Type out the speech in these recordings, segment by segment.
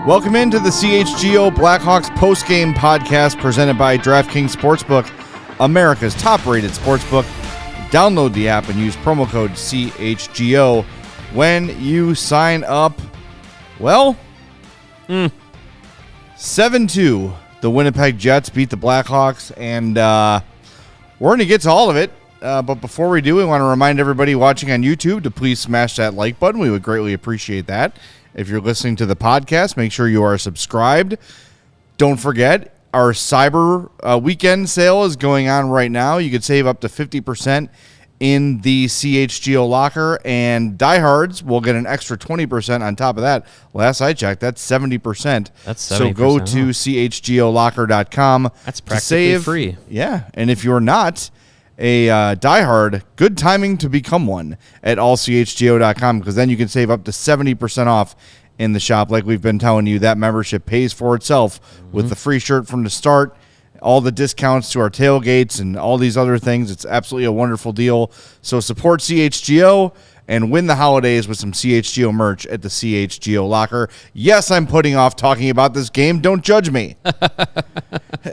Welcome into the CHGO Blackhawks postgame podcast presented by DraftKings Sportsbook, America's top-rated sportsbook. Download the app and use promo code CHGO when you sign up. Well, 7-2, the Winnipeg Jets beat the Blackhawks, and we're going to get to all of it. But before we do, we want to remind everybody watching on YouTube to please smash that like button. We would greatly appreciate that. If you're listening to the podcast, make sure you are subscribed. Don't forget, our Cyber Weekend sale is going on right now. You could save up to 50% in the CHGO locker, and diehards will get an extra 20% on top of that. Last I checked, that's 70%. That's 70%. So go to chgolocker.com. That's practically free. Yeah, and if you're not a diehard, good timing to become one at allchgo.com, because then you can save up to 70% off in the shop. Like we've been telling you, that membership pays for itself with the free shirt from the start, all the discounts to our tailgates, and all these other things. It's absolutely a wonderful deal. So support CHGO and win the holidays with some CHGO merch at the CHGO locker. Yes, I'm putting off talking about this game. Don't judge me.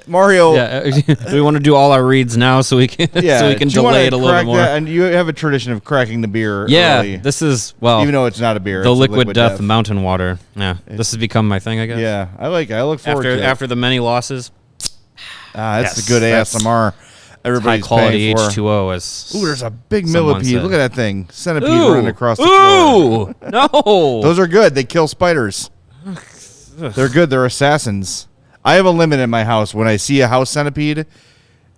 Mario. Yeah, we want to do all our reads now so we can delay it a little bit more. And you have a tradition of cracking the beer early. This is, well, even though it's not a beer. The it's liquid death mountain water. Yeah, this has become my thing, I guess. Yeah, I like it. I look forward to it. After the many losses. That's the good ASMR. Everybody's high quality paying for. H2O. As ooh, there's a big millipede. Look at that thing. Centipede ooh, running across the floor. Ooh, no. Those are good. They kill spiders. They're good. They're assassins. I have a limit in my house. When I see a house centipede,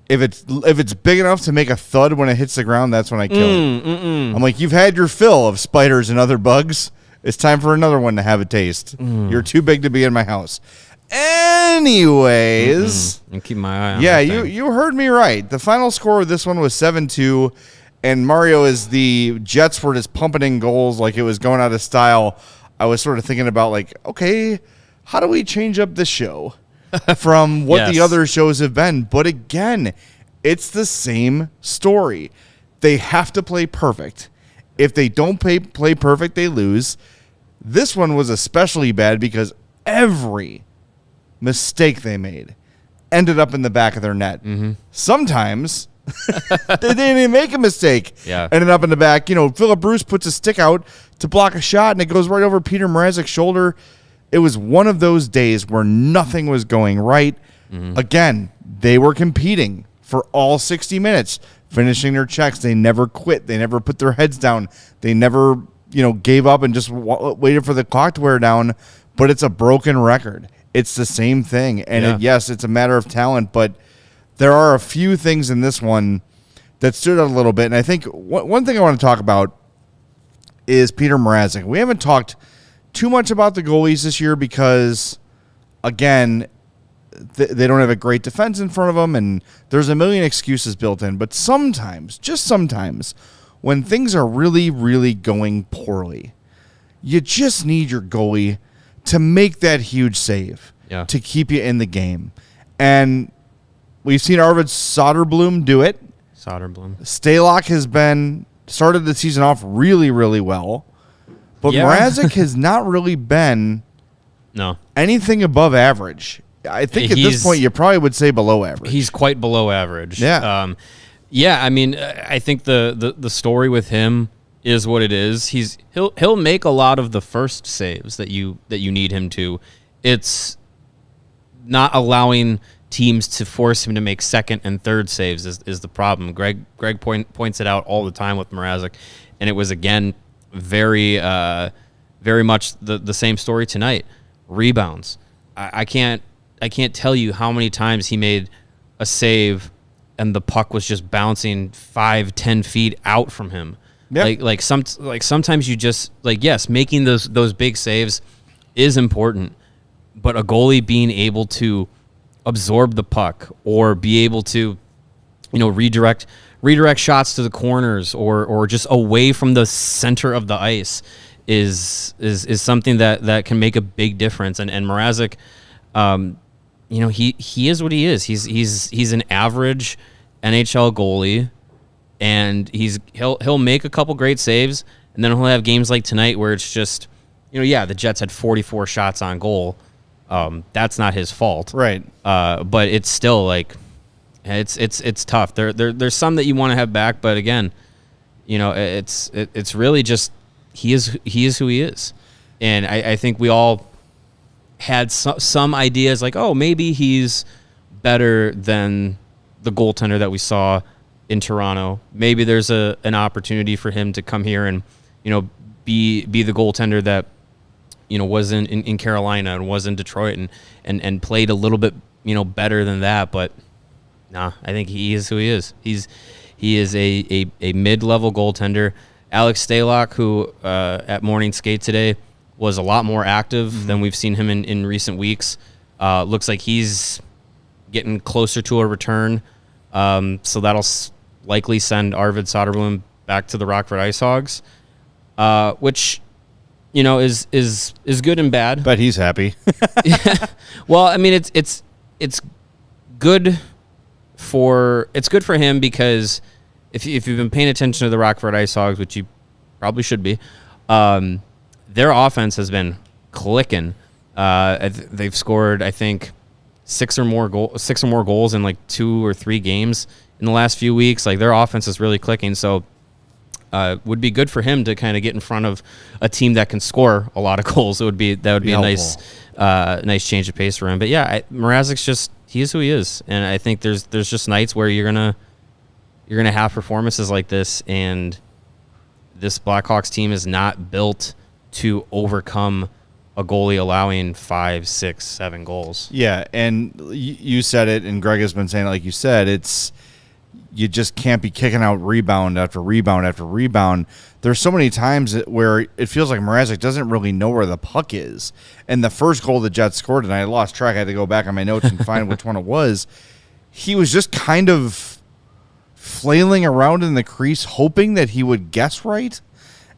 if it's big enough to make a thud when it hits the ground, that's when I kill it. I'm like, you've had your fill of spiders and other bugs. It's time for another one to have a taste. You're too big to be in my house. Anyways, and keep my eye on yeah, that you heard me right. The final score of this one was 7-2, and Mario, as the Jets were just pumping in goals like it was going out of style, I was sort of thinking about, like, okay, how do we change up this show from what the other shows have been? But again, it's the same story. They have to play perfect. If they don't play perfect, they lose. This one was especially bad because every mistake they made ended up in the back of their net. Sometimes they didn't even make a mistake. Yeah. Ended up in the back. You know, Philip Bruce puts a stick out to block a shot, and it goes right over Peter Mrazek's shoulder. It was one of those days where nothing was going right. Again, they were competing for all 60 minutes, finishing their checks. They never quit. They never put their heads down. They never, gave up and just waited for the clock to wear down. But it's a broken record. It's the same thing. And yes, it's a matter of talent, but there are a few things in this one that stood out a little bit. And I think one thing I want to talk about is Peter Mrazek. We haven't talked too much about the goalies this year because, again, they don't have a great defense in front of them, and there's a million excuses built in. But sometimes, just sometimes, when things are really, really going poorly, you just need your goalie to make that huge save to keep you in the game. And we've seen Arvid Soderblom do it. Stalock has started the season off really, really well. But Mrazek has not really been anything above average. I think at this point you probably would say below average. He's quite below average. Yeah. I mean, I think the story with him is what it is. He'll make a lot of the first saves that you need him to. It's not allowing teams to force him to make second and third saves is the problem. Greg points it out all the time with Mrazek, and it was again very much the same story tonight. Rebounds. I can't tell you how many times he made a save and the puck was just bouncing 5-10 feet out from him. Yeah. Like sometimes you just yes, making those big saves is important, but a goalie being able to absorb the puck or be able to redirect shots to the corners or just away from the center of the ice is something that can make a big difference. And Mrazek, he is what he is. He's an average NHL goalie, and he'll make a couple great saves, and then he'll have games like tonight where it's just the Jets had 44 shots on goal. That's not his fault, right? But it's still it's tough. There's some that you want to have back, but again, it's really just he is who he is, and I think we all had some ideas like, oh, maybe he's better than the goaltender that we saw in Toronto. Maybe there's an opportunity for him to come here and be the goaltender that was in Carolina and was in Detroit and played a little bit better than that. But nah, I think he is who he is. He is a mid-level goaltender. Alex Stalock, who at morning skate today was a lot more active than we've seen him in recent weeks. Looks like he's getting closer to a return. So that'll likely send Arvid Soderblom back to the Rockford Ice Hogs, which is good and bad. But he's happy. Well, I mean, it's good for him because if you've been paying attention to the Rockford Ice Hogs, which you probably should be, their offense has been clicking. They've scored, I think, six or more goals in like 2 or 3 games in the last few weeks. Like, their offense is really clicking. So would be good for him to kind of get in front of a team that can score a lot of goals. That would be a nice change of pace for him. But yeah, Mrazek's he is who he is, and I think there's just nights where you're gonna have performances like this, and this Blackhawks team is not built to overcome a goalie allowing 5, 6, 7 goals. Yeah, and you said it, and Greg has been saying it like you said, you just can't be kicking out rebound after rebound after rebound. There's so many times where it feels like Mrazek doesn't really know where the puck is. And the first goal the Jets scored, and I lost track, I had to go back on my notes and find which one it was, he was just kind of flailing around in the crease, hoping that he would guess right,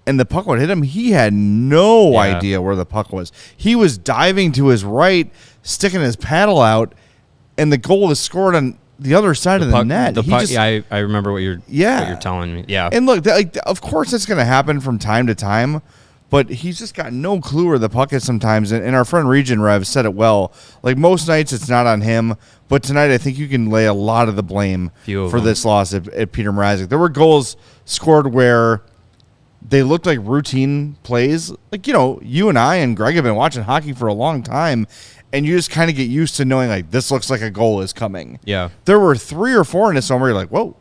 and the puck would hit him. He had no idea where the puck was. He was diving to his right, sticking his paddle out, and the goal was scored on the other side of the net. I remember what you're telling me. Yeah. And look, of course it's going to happen from time to time, but he's just got no clue where the puck is sometimes. And our friend Region Rev said it well. Like, most nights it's not on him, but tonight I think you can lay a lot of the blame for this loss at Peter Mrazek. There were goals scored where they looked like routine plays. Like, you and I and Greg have been watching hockey for a long time, and you just kind of get used to knowing, like, this looks like a goal is coming. Yeah. There were 3 or 4 in this one where you're like, whoa,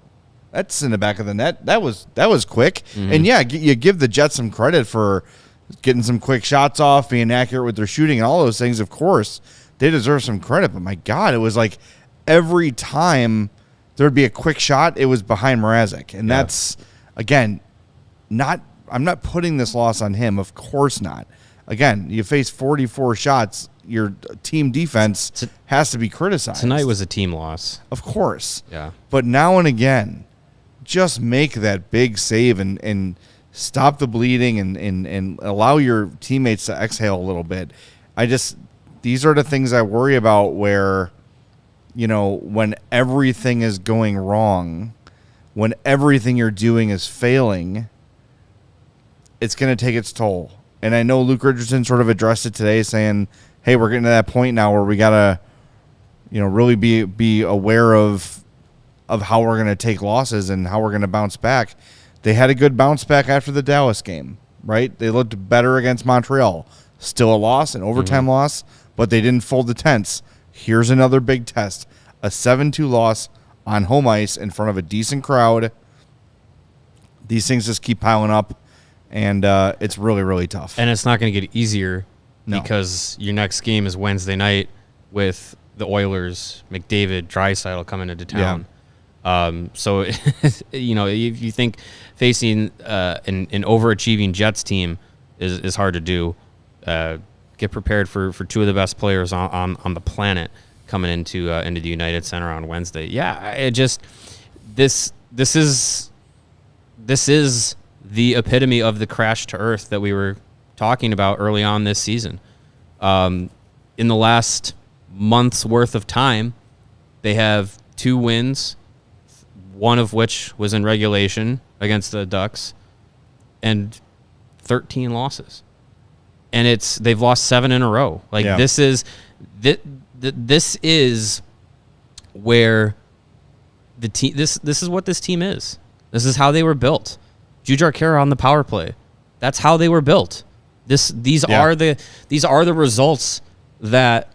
that's in the back of the net. That was quick. Mm-hmm. And, yeah, you give the Jets some credit for getting some quick shots off, being accurate with their shooting and all those things. Of course, they deserve some credit. But, my God, it was like every time there would be a quick shot, it was behind Mrazek. And that's, again, I'm not putting this loss on him. Of course not. Again, you face 44 shots. Your team defense has to be criticized. Tonight was a team loss. Of course. Yeah. But now and again, just make that big save and stop the bleeding and allow your teammates to exhale a little bit. These are the things I worry about where, when everything is going wrong, when everything you're doing is failing, it's going to take its toll. And I know Luke Richardson sort of addressed it today, saying, hey, we're getting to that point now where we got to, really be aware of how we're going to take losses and how we're going to bounce back. They had a good bounce back after the Dallas game, right? They looked better against Montreal. Still a loss, an overtime loss, but they didn't fold the tents. Here's another big test. A 7-2 loss on home ice in front of a decent crowd. These things just keep piling up, and it's really, really tough. And it's not going to get easier because your next game is Wednesday night with the Oilers, McDavid, Draisaitl coming into town. So, if you think facing an overachieving Jets team is hard to do, get prepared for two of the best players on the planet coming into the United Center on Wednesday. Yeah, this is the epitome of the crash to earth that we were talking about early on this season. In the last month's worth of time, they have 2 wins, one of which was in regulation against the Ducks, and 13 losses. And they've lost 7 in a row. This is where the team. This is what this team is. This is how they were built. Jujhar Khaira on the power play. That's how they were built. These are the results that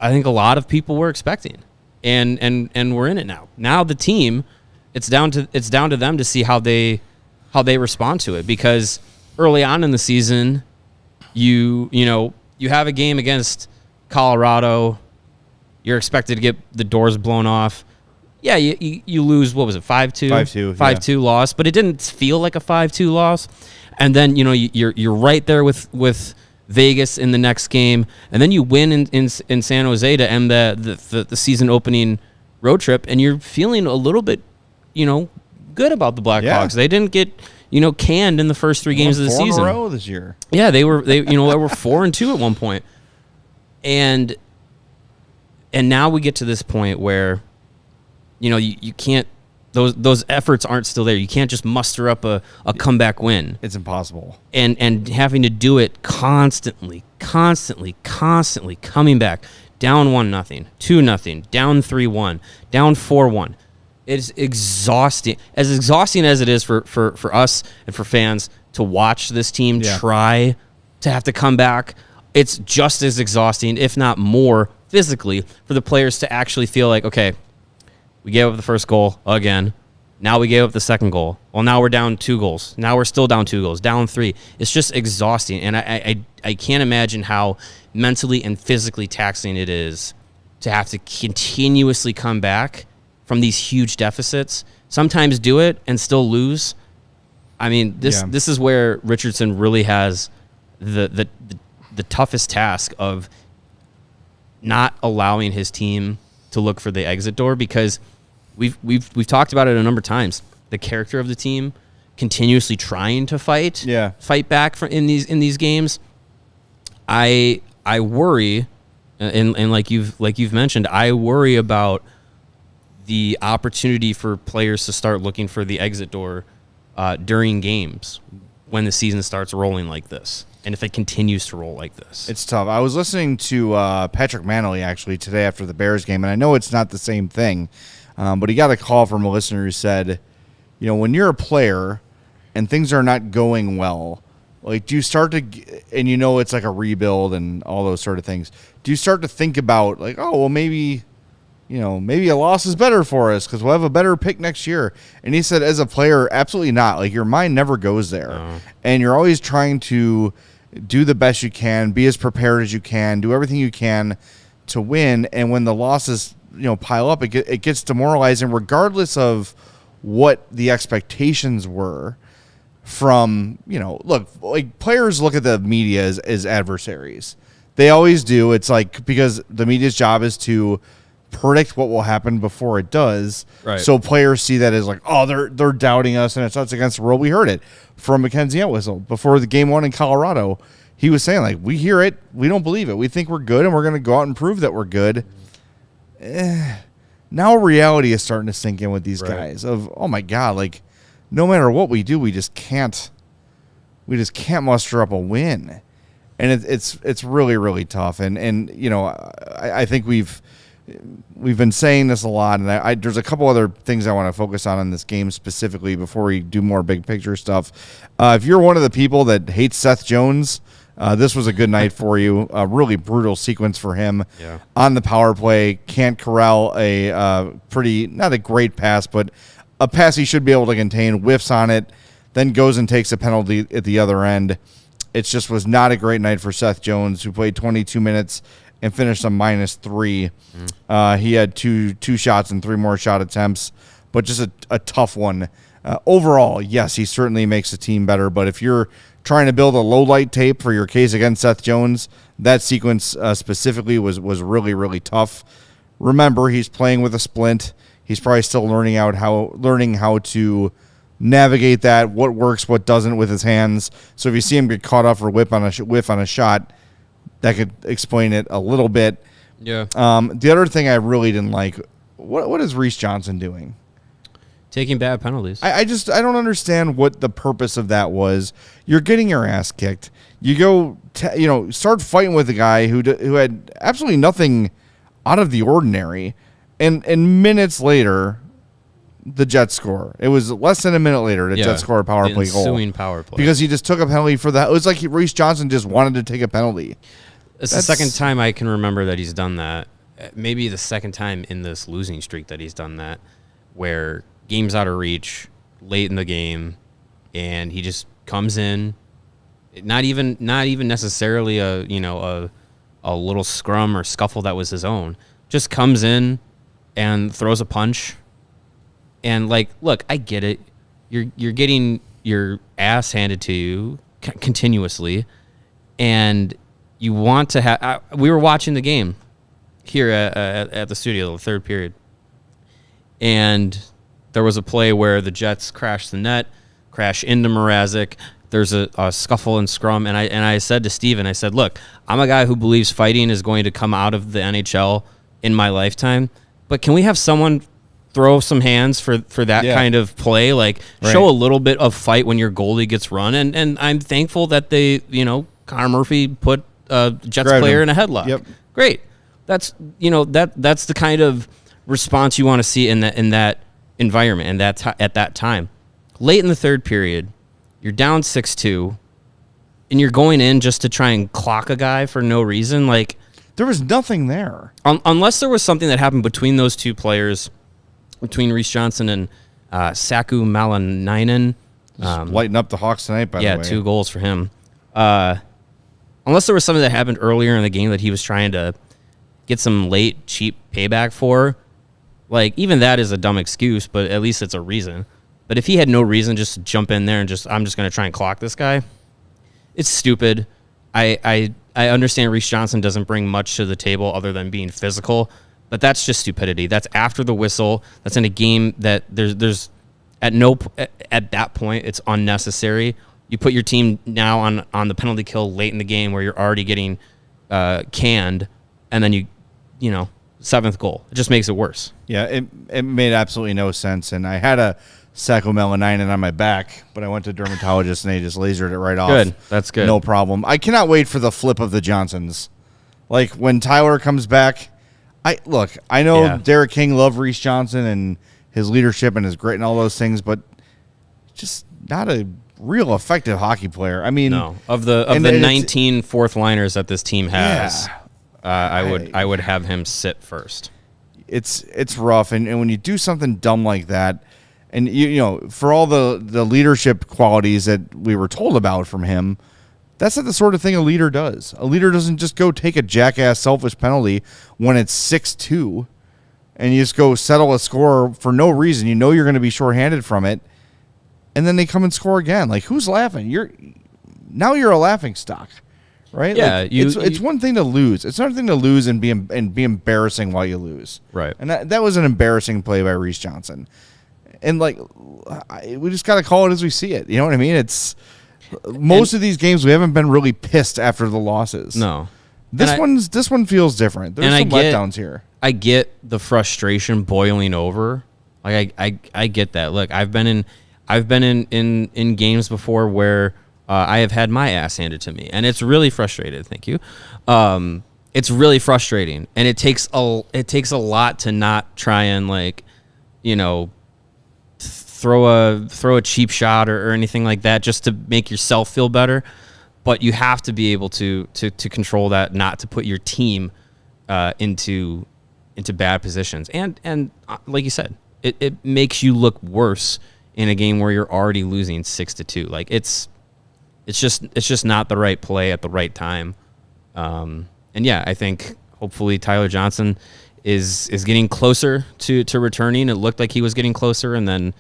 I think a lot of people were expecting, and we're in it now. Now the team, it's down to them to see how they respond to it, because early on in the season, you have a game against Colorado, you're expected to get the doors blown off. Yeah, you lose, what was it, 5-2? 5-2. 5-2 loss, but it didn't feel like a 5-2 loss. And then, you're right there with Vegas in the next game, and then you win in San Jose to end the season opening road trip, and you're feeling a little bit, good about the Blackhawks. Yeah. They didn't get, canned in the first 3 games of the season. 4 in a row this year. Yeah, they were 4-2 at one point. And now we get to this point where you can't, those efforts aren't still there. You can't just muster up a comeback win. It's impossible. And having to do it constantly coming back down 1-0, 2-0, down 3-1, down 4-1. It's exhausting. As exhausting as it is for us and for fans to watch this team try to have to come back, it's just as exhausting, if not more, physically, for the players to actually feel like, okay, we gave up the first goal again. Now we gave up the second goal. Well, now we're down 2 goals. Now we're still down 2 goals, down 3. It's just exhausting. And I can't imagine how mentally and physically taxing it is to have to continuously come back from these huge deficits, sometimes do it and still lose. I mean, this is where Richardson really has the toughest task of not allowing his team to look for the exit door, because we've talked about it a number of times. The character of the team continuously trying to fight back in these games. I worry, and like you've mentioned, I worry about the opportunity for players to start looking for the exit door during games when the season starts rolling like this, and if it continues to roll like this. It's tough. I was listening to Patrick Manley actually today after the Bears game, and I know it's not the same thing, but he got a call from a listener who said, when you're a player and things are not going well, like, do you start to, and it's like a rebuild and all those sort of things, do you start to think about, like, oh, well, maybe a loss is better for us because we'll have a better pick next year? And he said, as a player, absolutely not. Like, your mind never goes there. And you're always trying to do the best you can, be as prepared as you can, do everything you can to win. And when the losses, pile up, it gets demoralizing regardless of what the expectations were from, look, like, players look at the media as adversaries. They always do. It's like, because the media's job is to predict what will happen before it does. Right. So players see that as like, oh, they're doubting us and it's us against the world. We heard it from Mackenzie Entwistle before the game 1 in Colorado. He was saying, like, we hear it, we don't believe it. We think we're good and we're going to go out and prove that we're good. Now reality is starting to sink in with these guys of, oh my God, like, no matter what we do, we just can't muster up a win. And it's really, really tough. And I think we've been saying this a lot, and there's a couple other things I want to focus on in this game specifically before we do more big picture stuff. If you're one of the people that hates Seth Jones, this was a good night for you. A really brutal sequence for him on the power play. Can't corral a not a great pass, but a pass he should be able to contain. Whiffs on it, then goes and takes a penalty at the other end. It just was not a great night for Seth Jones, who played 22 minutes and finished on -3. He had two shots and 3 more shot attempts, but just a tough one. Overall, yes, he certainly makes the team better, but if you're trying to build a low-light tape for your case against Seth Jones, that sequence specifically was really, really tough. Remember, he's playing with a splint. He's probably still learning how to navigate that, what works, what doesn't with his hands. So if you see him get caught off or whiff on a shot, that could explain it a little bit. Yeah. The other thing I really didn't like, what is Reese Johnson doing? Taking bad penalties. I don't understand what the purpose of that was. You're getting your ass kicked. You go, start fighting with a guy who had absolutely nothing out of the ordinary, and minutes later, the Jets score. It was less than a minute later the Jets score a power play goal. Ensuing power play. Because he just took a penalty for that. It was like Reese Johnson just wanted to take a penalty. It's the second time I can remember that he's done that. Maybe the second time in this losing streak that he's done that, where game's out of reach late in the game, and he just comes in, not even necessarily a little scrum or scuffle that was his own, just comes in and throws a punch. And look, I get it. You're getting your ass handed to you continuously, and you want to have. We were watching the game here at the studio, the third period, and there was a play where the Jets crash the net, crash into Mrazek. There's a scuffle and scrum, and I said to Steven, I said, look, I'm a guy who believes fighting is going to come out of the NHL in my lifetime, but can we have someone throw some hands for that kind of play? Show a little bit of fight when your goalie gets run, and I'm thankful that they, Connor Murphy put a Jets player in a headlock. Yep. Great. That's that's the kind of response you want to see in that environment and at that time. Late in the third period, you're down 6-2, and you're going in just to try and clock a guy for no reason. There was nothing there. Unless there was something that happened between those two players, between Reese Johnson and Saku Malanainen. Lighting up the Hawks tonight, by the way. Yeah, 2 goals for him. Unless there was something that happened earlier in the game that he was trying to get some late, cheap payback for, even that is a dumb excuse, but at least it's a reason. But if he had no reason just to jump in there and I'm just going to try and clock this guy, it's stupid. I understand Reese Johnson doesn't bring much to the table other than being physical, but that's just stupidity. That's after the whistle. That's in a game that there's at that point it's unnecessary. You put your team now on the penalty kill late in the game where you're already getting canned, and then you 7th goal. It just makes it worse. Yeah, it made absolutely no sense, and I had a Saku Malanainen on my back, but I went to a dermatologist and they just lasered it right off. Good. That's good. No problem. I cannot wait for the flip of the Johnsons. When Tyler comes back, I know Derek King loved Reese Johnson and his leadership and his grit and all those things, but just not a real effective hockey player. I mean, no. Of the 19 fourth liners that this team has, I would have him sit first. It's rough, and when you do something dumb like that, and for all the leadership qualities that we were told about from him, that's not the sort of thing a leader does. A leader doesn't just go take a jackass selfish penalty when it's 6-2 and you just go settle a score for no reason. You know you're going to be shorthanded from it, and then they come and score again. Who's laughing? You're a laughing stock, right? Yeah, it's one thing to lose. It's another thing to lose and be embarrassing while you lose. Right. And that was an embarrassing play by Reese Johnson. And we just got to call it as we see it. You know what I mean? It's most of these games we haven't been really pissed after the losses. No. This one feels different. There's some letdowns here. I get the frustration boiling over. I get that. Look, I've been in games before where I have had my ass handed to me, and it's really frustrated. Thank you. It's really frustrating, and it takes a lot to not try and throw a cheap shot or anything like that just to make yourself feel better. But you have to be able to control that, not to put your team into bad positions. And like you said, it makes you look worse in a game where you're already losing 6-2. It's just not the right play at the right time. And yeah, I think hopefully Tyler Johnson is getting closer to returning. It looked like he was getting closer, and then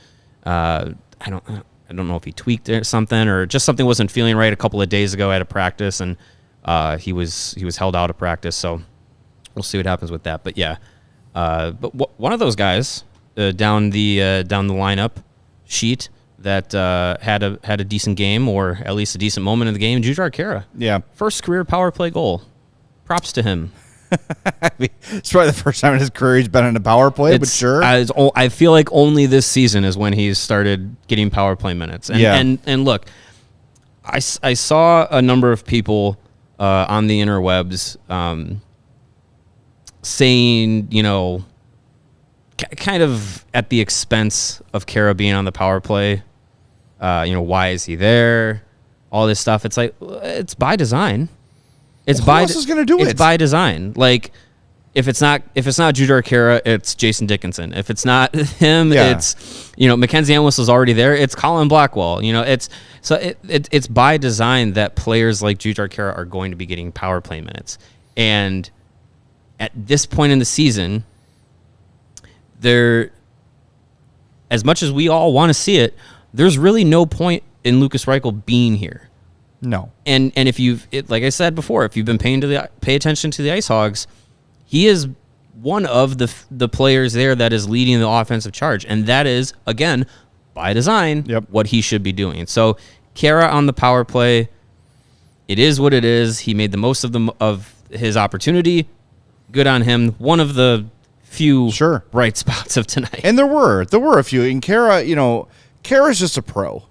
I don't know if he tweaked something or just something wasn't feeling right a couple of days ago at a practice, and he was held out of practice. So we'll see what happens with that. But yeah, one of those guys down the lineup sheet that had a decent game, or at least a decent moment in the game, Jujhar Khaira. Yeah, first career power play goal. Props to him. It's probably the first time in his career he's been in a power play, but sure. I feel like only this season is when he's started getting power play minutes. And look, I saw a number of people on the interwebs saying, kind of at the expense of Khaira being on the power play, why is he there? All this stuff. It's like, it's by design. Who else is going to do it? It's by design. Like, if it's not Jujhar Khaira, it's Jason Dickinson. If it's not him, it's Mackenzie Amwis is already there. It's Colin Blackwell. It's by design that players like Jujhar Khaira are going to be getting power play minutes. And at this point in the season, as much as we all want to see it, there's really no point in Lukas Reichel being here. No. And if like I said before, if you've been pay attention to the Ice Hogs, he is one of the players there that is leading the offensive charge, and that is, again, by design, what he should be doing. So Khaira on the power play, it is what it is. He made the most of his opportunity. Good on him. One of the few bright spots of tonight. And there were a few. And Khaira, Khaira's just a pro.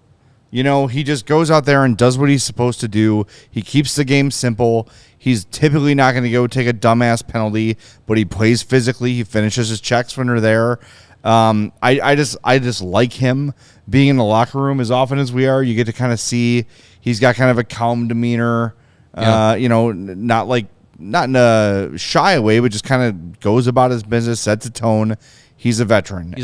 He just goes out there and does what he's supposed to do. He keeps the game simple. He's typically not going to go take a dumbass penalty, but he plays physically. He finishes his checks when they're there. I just like him being in the locker room as often as we are. You get to kind of see he's got kind of a calm demeanor. Not in a shy way, but just kind of goes about his business, sets a tone. He's a veteran,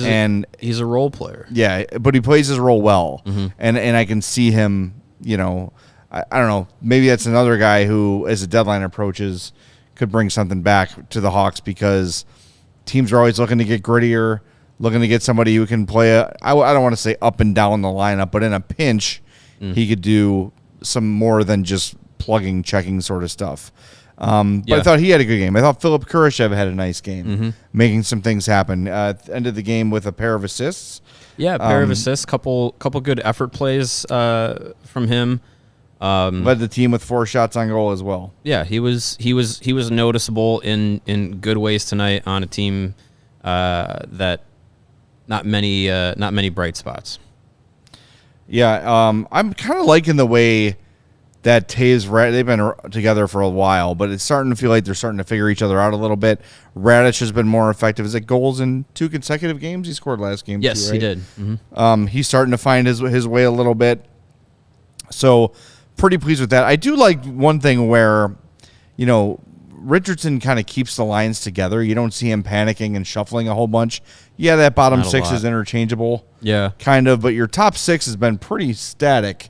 he's a role player. Yeah, but he plays his role well, and I can see him. I don't know. Maybe that's another guy who, as the deadline approaches, could bring something back to the Hawks, because teams are always looking to get grittier, looking to get somebody who can play. I don't want to say up and down the lineup, but in a pinch, he could do some more than just plugging, checking sort of stuff. But I thought he had a good game. I thought Philip Kurashev had a nice game, making some things happen. Ended the game with a pair of assists. Yeah, a pair of assists, couple good effort plays from him. Led the team with 4 shots on goal as well. Yeah, he was noticeable in good ways tonight on a team that not many bright spots. Yeah, I'm kind of liking the way that they've been together for a while, but it's starting to feel like they're starting to figure each other out a little bit. Raddysh has been more effective. Is it goals in 2 consecutive games? He scored last game. Yes, too, right? He did. Mm-hmm. He's starting to find his way a little bit. So pretty pleased with that. I do like one thing where, Richardson kind of keeps the lines together. You don't see him panicking and shuffling a whole bunch. Yeah, that bottom 6 is interchangeable. Yeah. Kind of, but your top 6 has been pretty static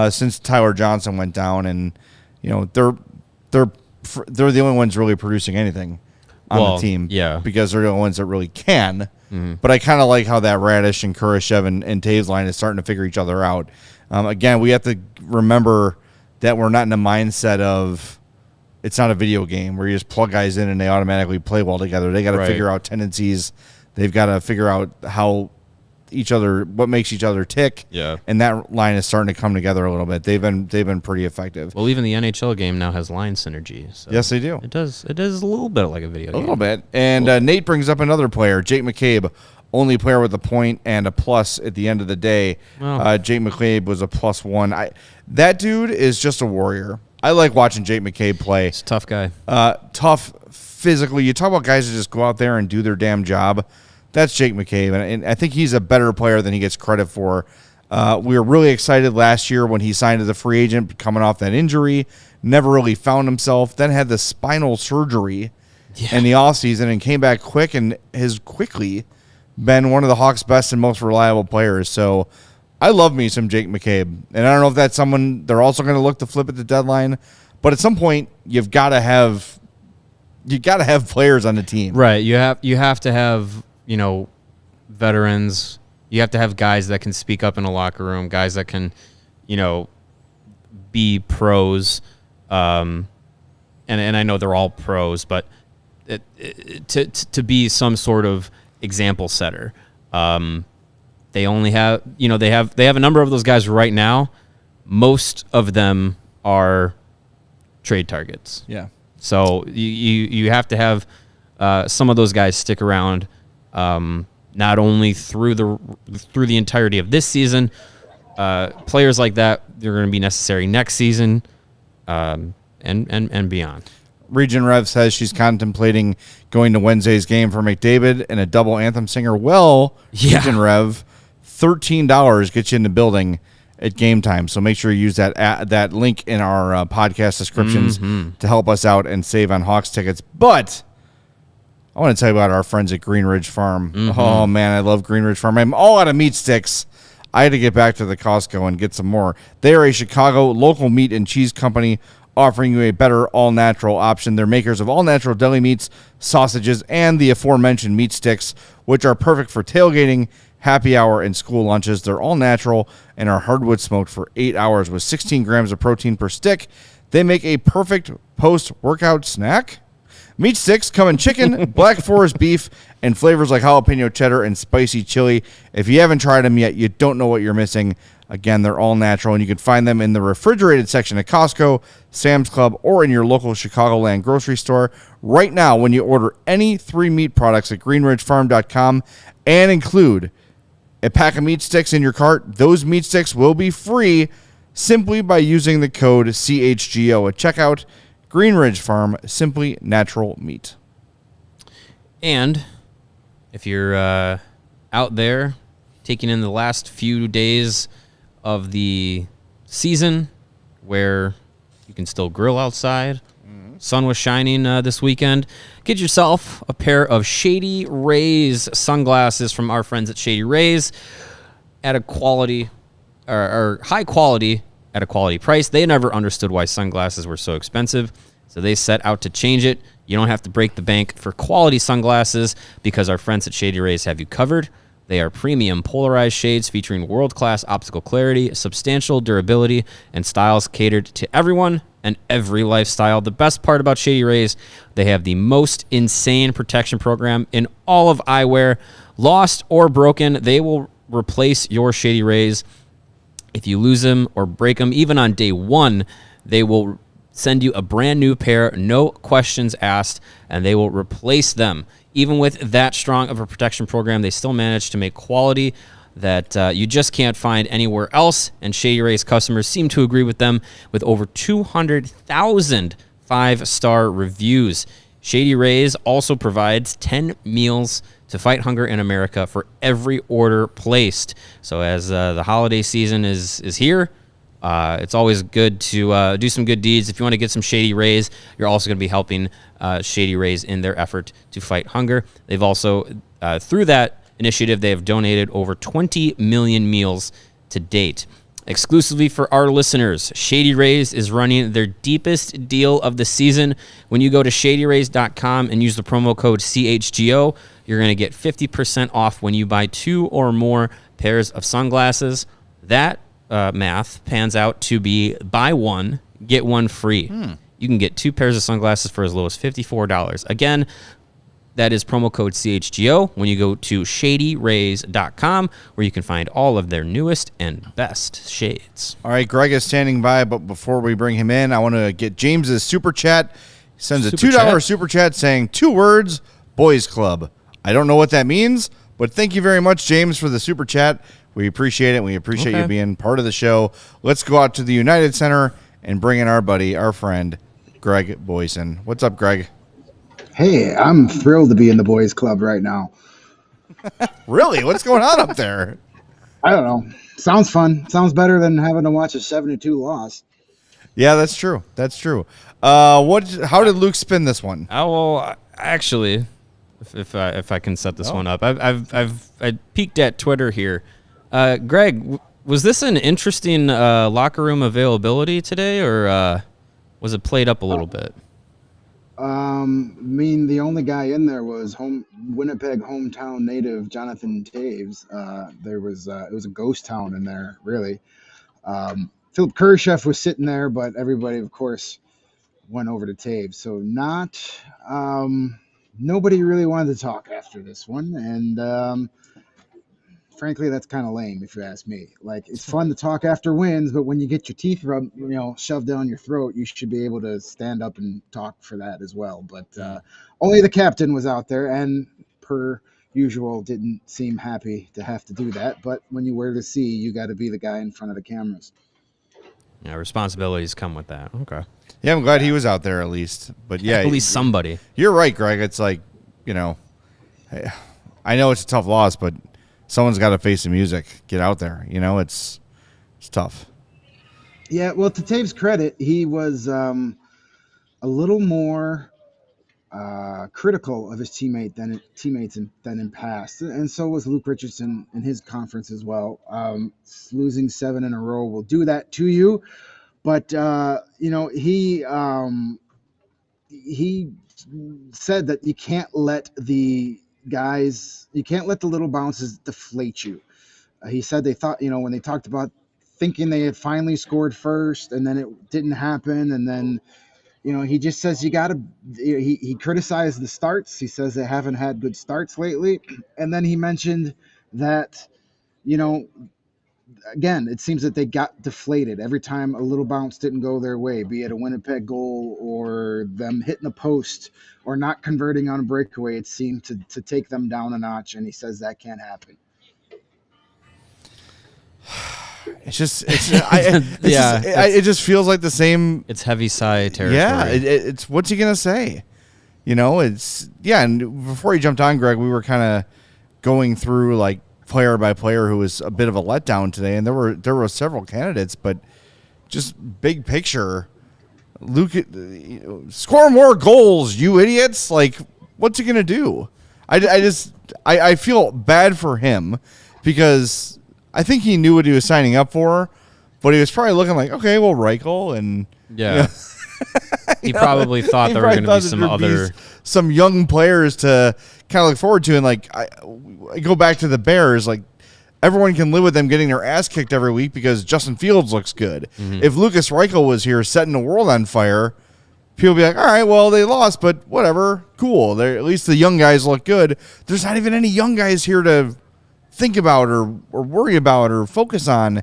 since Tyler Johnson went down, and they're the only ones really producing anything on the team. Yeah, because they're the only ones that really can. But I kind of like how that Raddysh and Kurashev and Taves line is starting to figure each other out. Again, we have to remember that we're not in the mindset of it's not a video game where you just plug guys in and they automatically play well together. They got to figure out tendencies. They've got to figure out what makes each other tick. Yeah. And that line is starting to come together a little bit. They've been pretty effective. Well, even the NHL game now has line synergy. So yes, they do. It does a little bit like a video game. A little bit. And Nate brings up another player, Jake McCabe, only player with a point and a plus at the end of the day. Well, Jake McCabe was a +1. That dude is just a warrior. I like watching Jake McCabe play. He's a tough guy. Tough physically. You talk about guys that just go out there and do their damn job. That's Jake McCabe, and I think he's a better player than he gets credit for. We were really excited last year when he signed as a free agent coming off that injury. Never really found himself. Then had the spinal surgery in the offseason and came back quick and has quickly been one of the Hawks' best and most reliable players. So I love me some Jake McCabe. And I don't know if that's someone they're also going to look to flip at the deadline. But at some point, you've got to have you got to have players on the team. Right. You have to have, veterans. You have to have guys that can speak up in a locker room, guys that can, be pros. And I know they're all pros, but to be some sort of example setter. They only have, they have a number of those guys right now. Most of them are trade targets. Yeah. So you have to have some of those guys stick around, not only through the entirety of this season. Players like that, they're going to be necessary next season, and beyond. Region Rev says she's contemplating going to Wednesday's game for McDavid and a double anthem singer. Well, Yeah. Region Rev, $13 gets you in the building at game time. So make sure you use that link in our podcast descriptions to help us out and save on Hawks tickets. But I want to tell you about our friends at Green Ridge Farm. Oh, man, I love Green Ridge Farm. I'm all out of meat sticks. I had to get back to the Costco and get some more. They are a Chicago local meat and cheese company offering you a better all-natural option. They're makers of all-natural deli meats, sausages, and the aforementioned meat sticks, which are perfect for tailgating, happy hour, and school lunches. They're all natural and are hardwood smoked for 8 hours with 16 grams of protein per stick. They make a perfect post-workout snack. Meat sticks come in chicken, Black Forest beef, and flavors like jalapeno cheddar and spicy chili. If you haven't tried them yet, you don't know what you're missing. Again, they're all natural, and you can find them in the refrigerated section at Costco, Sam's Club, or in your local Chicagoland grocery store. Right now, when you order any 3 meat products at greenridgefarm.com and include a pack of meat sticks in your cart, those meat sticks will be free simply by using the code CHGO at checkout. Green Ridge Farm, simply natural meat. And if you're out there taking in the last few days of the season where you can still grill outside, sun was shining this weekend, get yourself a pair of Shady Rays sunglasses from our friends at Shady Rays at a quality or high quality at a quality price. They never understood why sunglasses were so expensive, so they set out to change it. You don't have to break the bank for quality sunglasses because our friends at Shady Rays have you covered. They are premium polarized shades featuring world-class optical clarity, substantial durability, and styles catered to everyone and every lifestyle. The best part about Shady Rays, they have the most insane protection program in all of eyewear. Lost or broken, they will replace your Shady Rays. If you lose them or break them, even on day one, they will send you a brand new pair, no questions asked, and they will replace them. Even with that strong of a protection program, they still manage to make quality that you just can't find anywhere else, and Shady Rays customers seem to agree with them with over 200,000 5-star reviews. Shady Rays also provides 10 meals to fight hunger in America for every order placed. So as the holiday season is here, it's always good to do some good deeds. If you want to get some Shady Rays, you're also going to be helping Shady Rays in their effort to fight hunger. They've also, through that initiative, they have donated over 20 million meals to date. Exclusively for our listeners, Shady Rays is running their deepest deal of the season. When you go to shadyrays.com and use the promo code CHGO, you're going to get 50% off when you buy 2 or more pairs of sunglasses. That math pans out to be buy one, get one free. You can get 2 pairs of sunglasses for as low as $54. Again, that is promo code CHGO when you go to shadyrays.com, where you can find all of their newest and best shades. All right, Greg is standing by, but before we bring him in, I want to get James's super chat. He sends a $2 super chat saying 2 words, Boys Club. I don't know what that means, but thank you very much, James, for the super chat. We appreciate it. We appreciate you being part of the show. Let's go out to the United Center and bring in our buddy, our friend, Greg Boysen. What's up, Greg? Hey, I'm thrilled to be in the boys club right now. Really? What's going on up there? I don't know. Sounds fun. Sounds better than having to watch a 7-2 loss. Yeah, that's true. That's true. How did Luke spin this one? Well, actually, if I can set this one up, I peeked at Twitter here. Greg, was this an interesting locker room availability today, or was it played up a little bit? I mean, the only guy in there was Winnipeg hometown native Jonathan Taves. It was a ghost town in there, really. Philip Kurashev was sitting there, but everybody, of course, went over to Taves. So nobody really wanted to talk after this one, and frankly, that's kind of lame if you ask me. Like, it's fun to talk after wins, but when you get your teeth shoved down your throat, you should be able to stand up and talk for that as well. But only the captain was out there, and per usual, didn't seem happy to have to do that. But when you wear the C, you got to be the guy in front of the cameras. Yeah, responsibilities come with that. Okay. Yeah, I'm glad he was out there at least. But yeah, At least somebody. You're right, Greg. It's like, I know it's a tough loss, but someone's got to face the music. Get out there. It's tough. Yeah, well, to Tave's credit, he was a little more critical of his teammates than in past, and so was Luke Richardson in his conference as well. Losing 7 in a row will do that to you, but he said that you can't let the little bounces deflate you. He said they thought, when they talked about thinking they had finally scored first and then it didn't happen, and then he just says he criticized the starts. He says they haven't had good starts lately. And then he mentioned that, again, it seems that they got deflated every time a little bounce didn't go their way, be it a Winnipeg goal or them hitting the post or not converting on a breakaway. It seemed to take them down a notch. And he says that can't happen. It just feels like the same. It's heavy sigh territory. Yeah, it's what's he gonna say? And before you jumped on, Greg, we were kind of going through like player by player who was a bit of a letdown today, and there were several candidates, but just big picture, Luke, score more goals, you idiots! Like, what's he gonna do? I feel bad for him because I think he knew what he was signing up for, but he was probably looking like, okay, well, Reichel and he probably thought there were going to be some young players to kind of look forward to, and like I go back to the Bears, like everyone can live with them getting their ass kicked every week because Justin Fields looks good. Mm-hmm. If Lucas Reichel was here setting the world on fire, people would be like, all right, well, they lost, but whatever, cool. At least the young guys look good. There's not even any young guys here to think about or worry about or focus on.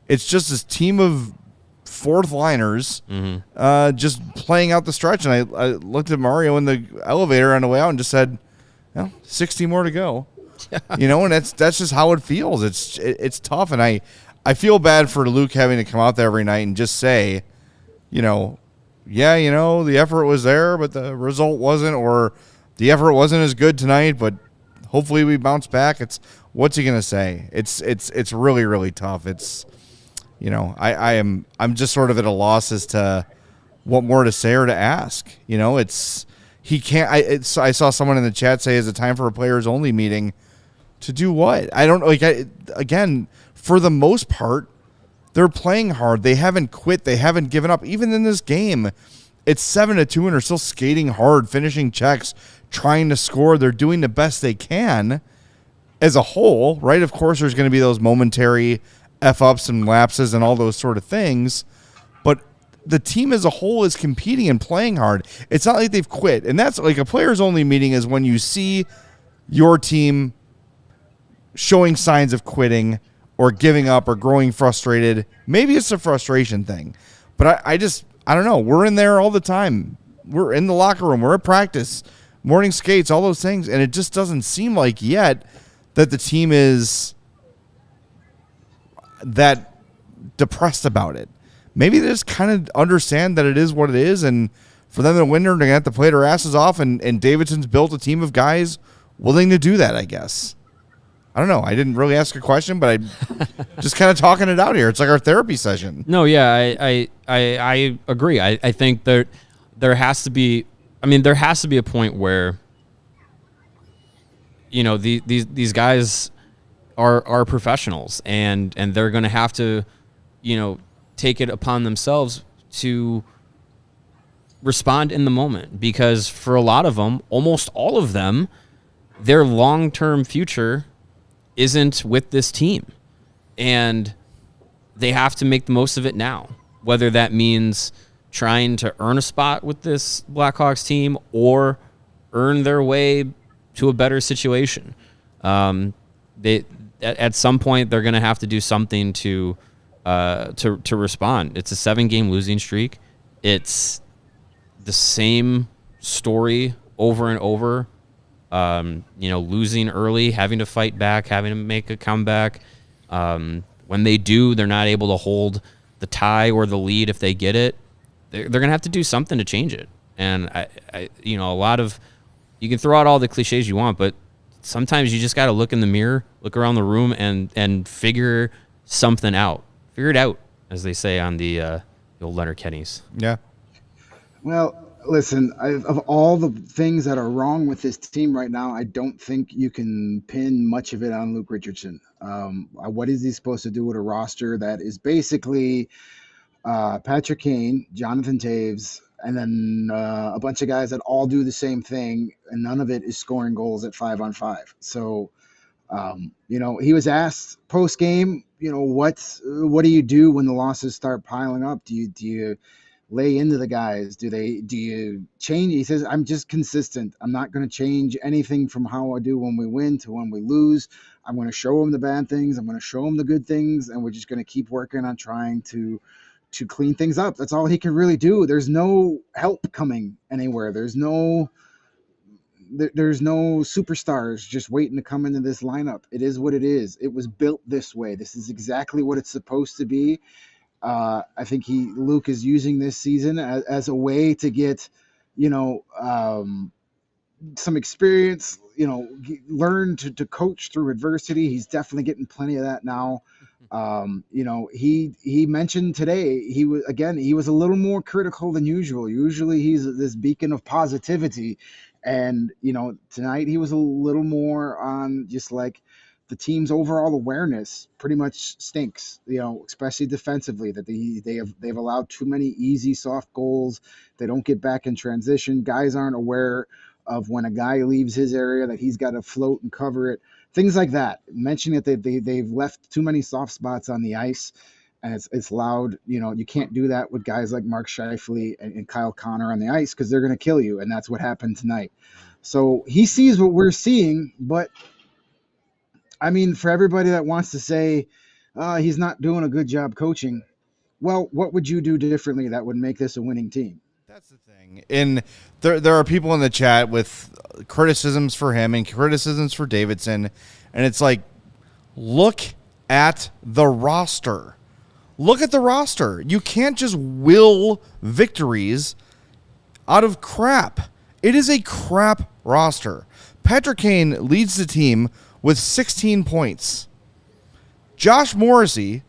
It's just this team of fourth liners just playing out the stretch. And I looked at Mario in the elevator on the way out and just said, 60 more to go. And that's just how it feels. It's tough. And I feel bad for Luke having to come out there every night and just say, the effort was there, but the result wasn't, or the effort wasn't as good tonight, but hopefully we bounce back. What's he gonna say? It's really, really tough. It's I'm just sort of at a loss as to what more to say or to ask. He can't. I saw someone in the chat say, "Is it time for a players only meeting?" To do what? I don't like. Again, for the most part, they're playing hard. They haven't quit. They haven't given up. Even in this game, it's 7-2, and they're still skating hard, finishing checks, trying to score. They're doing the best they can. As a whole, right? Of course, there's going to be those momentary F-ups and lapses and all those sort of things. But the team as a whole is competing and playing hard. It's not like they've quit. And that's like a players-only meeting is when you see your team showing signs of quitting or giving up or growing frustrated. Maybe it's a frustration thing. But I don't know. We're in there all the time. We're in the locker room. We're at practice, morning skates, all those things. And it just doesn't seem like yet that the team is that depressed about it. Maybe they just kind of understand that it is what it is, and for them to win, they're going to have to play their asses off, and Davidson's built a team of guys willing to do that, I guess. I don't know. I didn't really ask a question, but I just kind of talking it out here. It's like our therapy session. No, yeah, I agree. I think there has to be a point where these guys are professionals, and they're going to have to take it upon themselves to respond in the moment, because for a lot of them, almost all of them, their long-term future isn't with this team. And they have to make the most of it now, whether that means trying to earn a spot with this Blackhawks team or earn their way to a better situation. At some point, they're going to have to do something to respond. It's a 7-game losing streak. It's the same story over and over. Losing early, having to fight back, having to make a comeback. When they do, they're not able to hold the tie or the lead if they get it. They're going to have to do something to change it. And a lot of, you can throw out all the cliches you want, but sometimes you just got to look in the mirror, look around the room, and figure something out. Figure it out, as they say on the old Letterkenny's. Yeah. Well, listen, of all the things that are wrong with this team right now, I don't think you can pin much of it on Luke Richardson. What is he supposed to do with a roster that is basically Patrick Kane, Jonathan Taves, and then a bunch of guys that all do the same thing, and none of it is scoring goals at 5-on-5. So, he was asked post game, what do you do when the losses start piling up? Do you lay into the guys? Do you change? He says, I'm just consistent. I'm not going to change anything from how I do when we win to when we lose. I'm going to show them the bad things. I'm going to show them the good things. And we're just going to keep working on trying to clean things up. That's all he can really do. There's no help coming anywhere. There's no superstars just waiting to come into this lineup. It is what it is. It was built this way. This is exactly what it's supposed to be. I think Luke is using this season as a way to get, some experience, learn to coach through adversity. He's definitely getting plenty of that now. He mentioned today, he was a little more critical than usual. Usually he's this beacon of positivity. And, tonight he was a little more on just like the team's overall awareness pretty much stinks, especially defensively, that they've allowed too many easy, soft goals. They don't get back in transition. Guys aren't aware of when a guy leaves his area that he's got to float and cover it. Things like that. Mentioning that they've left too many soft spots on the ice, and it's loud. You can't do that with guys like Mark Scheifele and Kyle Connor on the ice, because they're going to kill you, and that's what happened tonight. So he sees what we're seeing, but I mean, for everybody that wants to say he's not doing a good job coaching, well, what would you do differently that would make this a winning team? That's the thing. And there are people in the chat with criticisms for him and criticisms for Davidson, and it's like, look at the roster. Look at the roster. You can't just will victories out of crap. It is a crap roster. Patrick Kane leads the team with 16 points. Josh Morrissey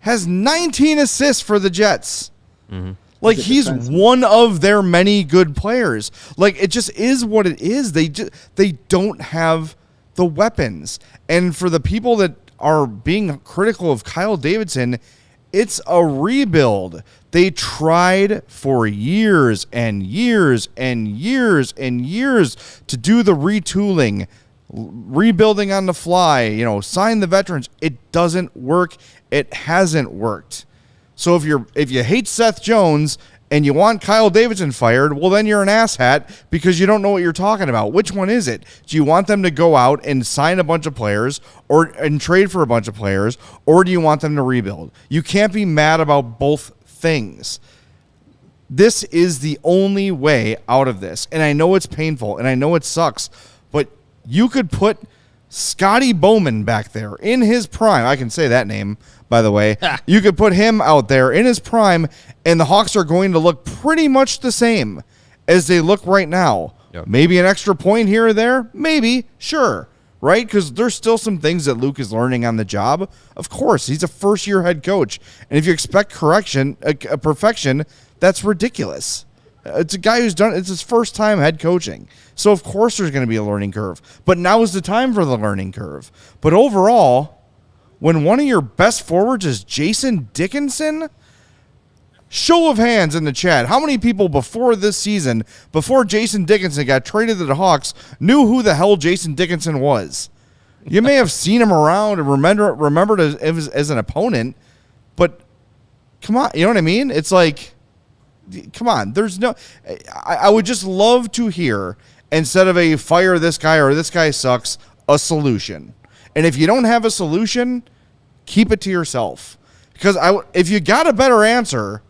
has 19 assists for the Jets. Mm-hmm. Like, he's one of their many good players. Like, it just is what it is. They don't have the weapons. And for the people that are being critical of Kyle Davidson, it's a rebuild. They tried for years and years and years and years to do the retooling, rebuilding on the fly, sign the veterans. It doesn't work. It hasn't worked. So if you hate Seth Jones and you want Kyle Davidson fired, well, then you're an asshat because you don't know what you're talking about. Which one is it? Do you want them to go out and sign a bunch of players and trade for a bunch of players, or do you want them to rebuild? You can't be mad about both things. This is the only way out of this. And I know it's painful and I know it sucks, but you could put Scotty Bowman back there in his prime. I can say that name, by the way. You could put him out there in his prime, and the Hawks are going to look pretty much the same as they look right now. Yep. Maybe an extra point here or there. Maybe. Sure. Right? Because there's still some things that Luke is learning on the job. Of course. He's a first-year head coach. And if you expect perfection, that's ridiculous. It's a guy who's it's his first time head coaching. So, of course, there's going to be a learning curve. But now is the time for the learning curve. But overall, when one of your best forwards is Jason Dickinson, Show of hands in the chat. How many people before this season, before Jason Dickinson got traded to the Hawks, knew who the hell Jason Dickinson was? You may have seen him around and remembered as an opponent, but come on, you know what I mean? It's like, come on. There's no. I would just love to hear, instead of a fire this guy or this guy sucks, a solution. And if you don't have a solution, keep it to yourself. Because if you got a better answer,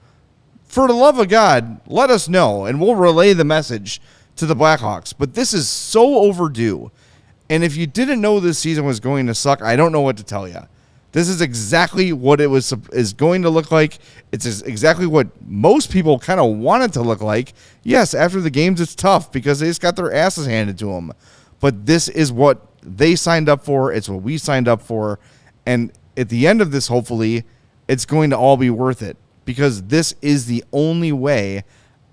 for the love of God, let us know, and we'll relay the message to the Blackhawks. But this is so overdue. And if you didn't know this season was going to suck, I don't know what to tell you. This is exactly what is going to look like. It's exactly what most people kind of want it to look like. Yes, after the games, it's tough because they just got their asses handed to them. But this is what they signed up for. It's what we signed up for. And at the end of this, hopefully, it's going to all be worth it. Because this is the only way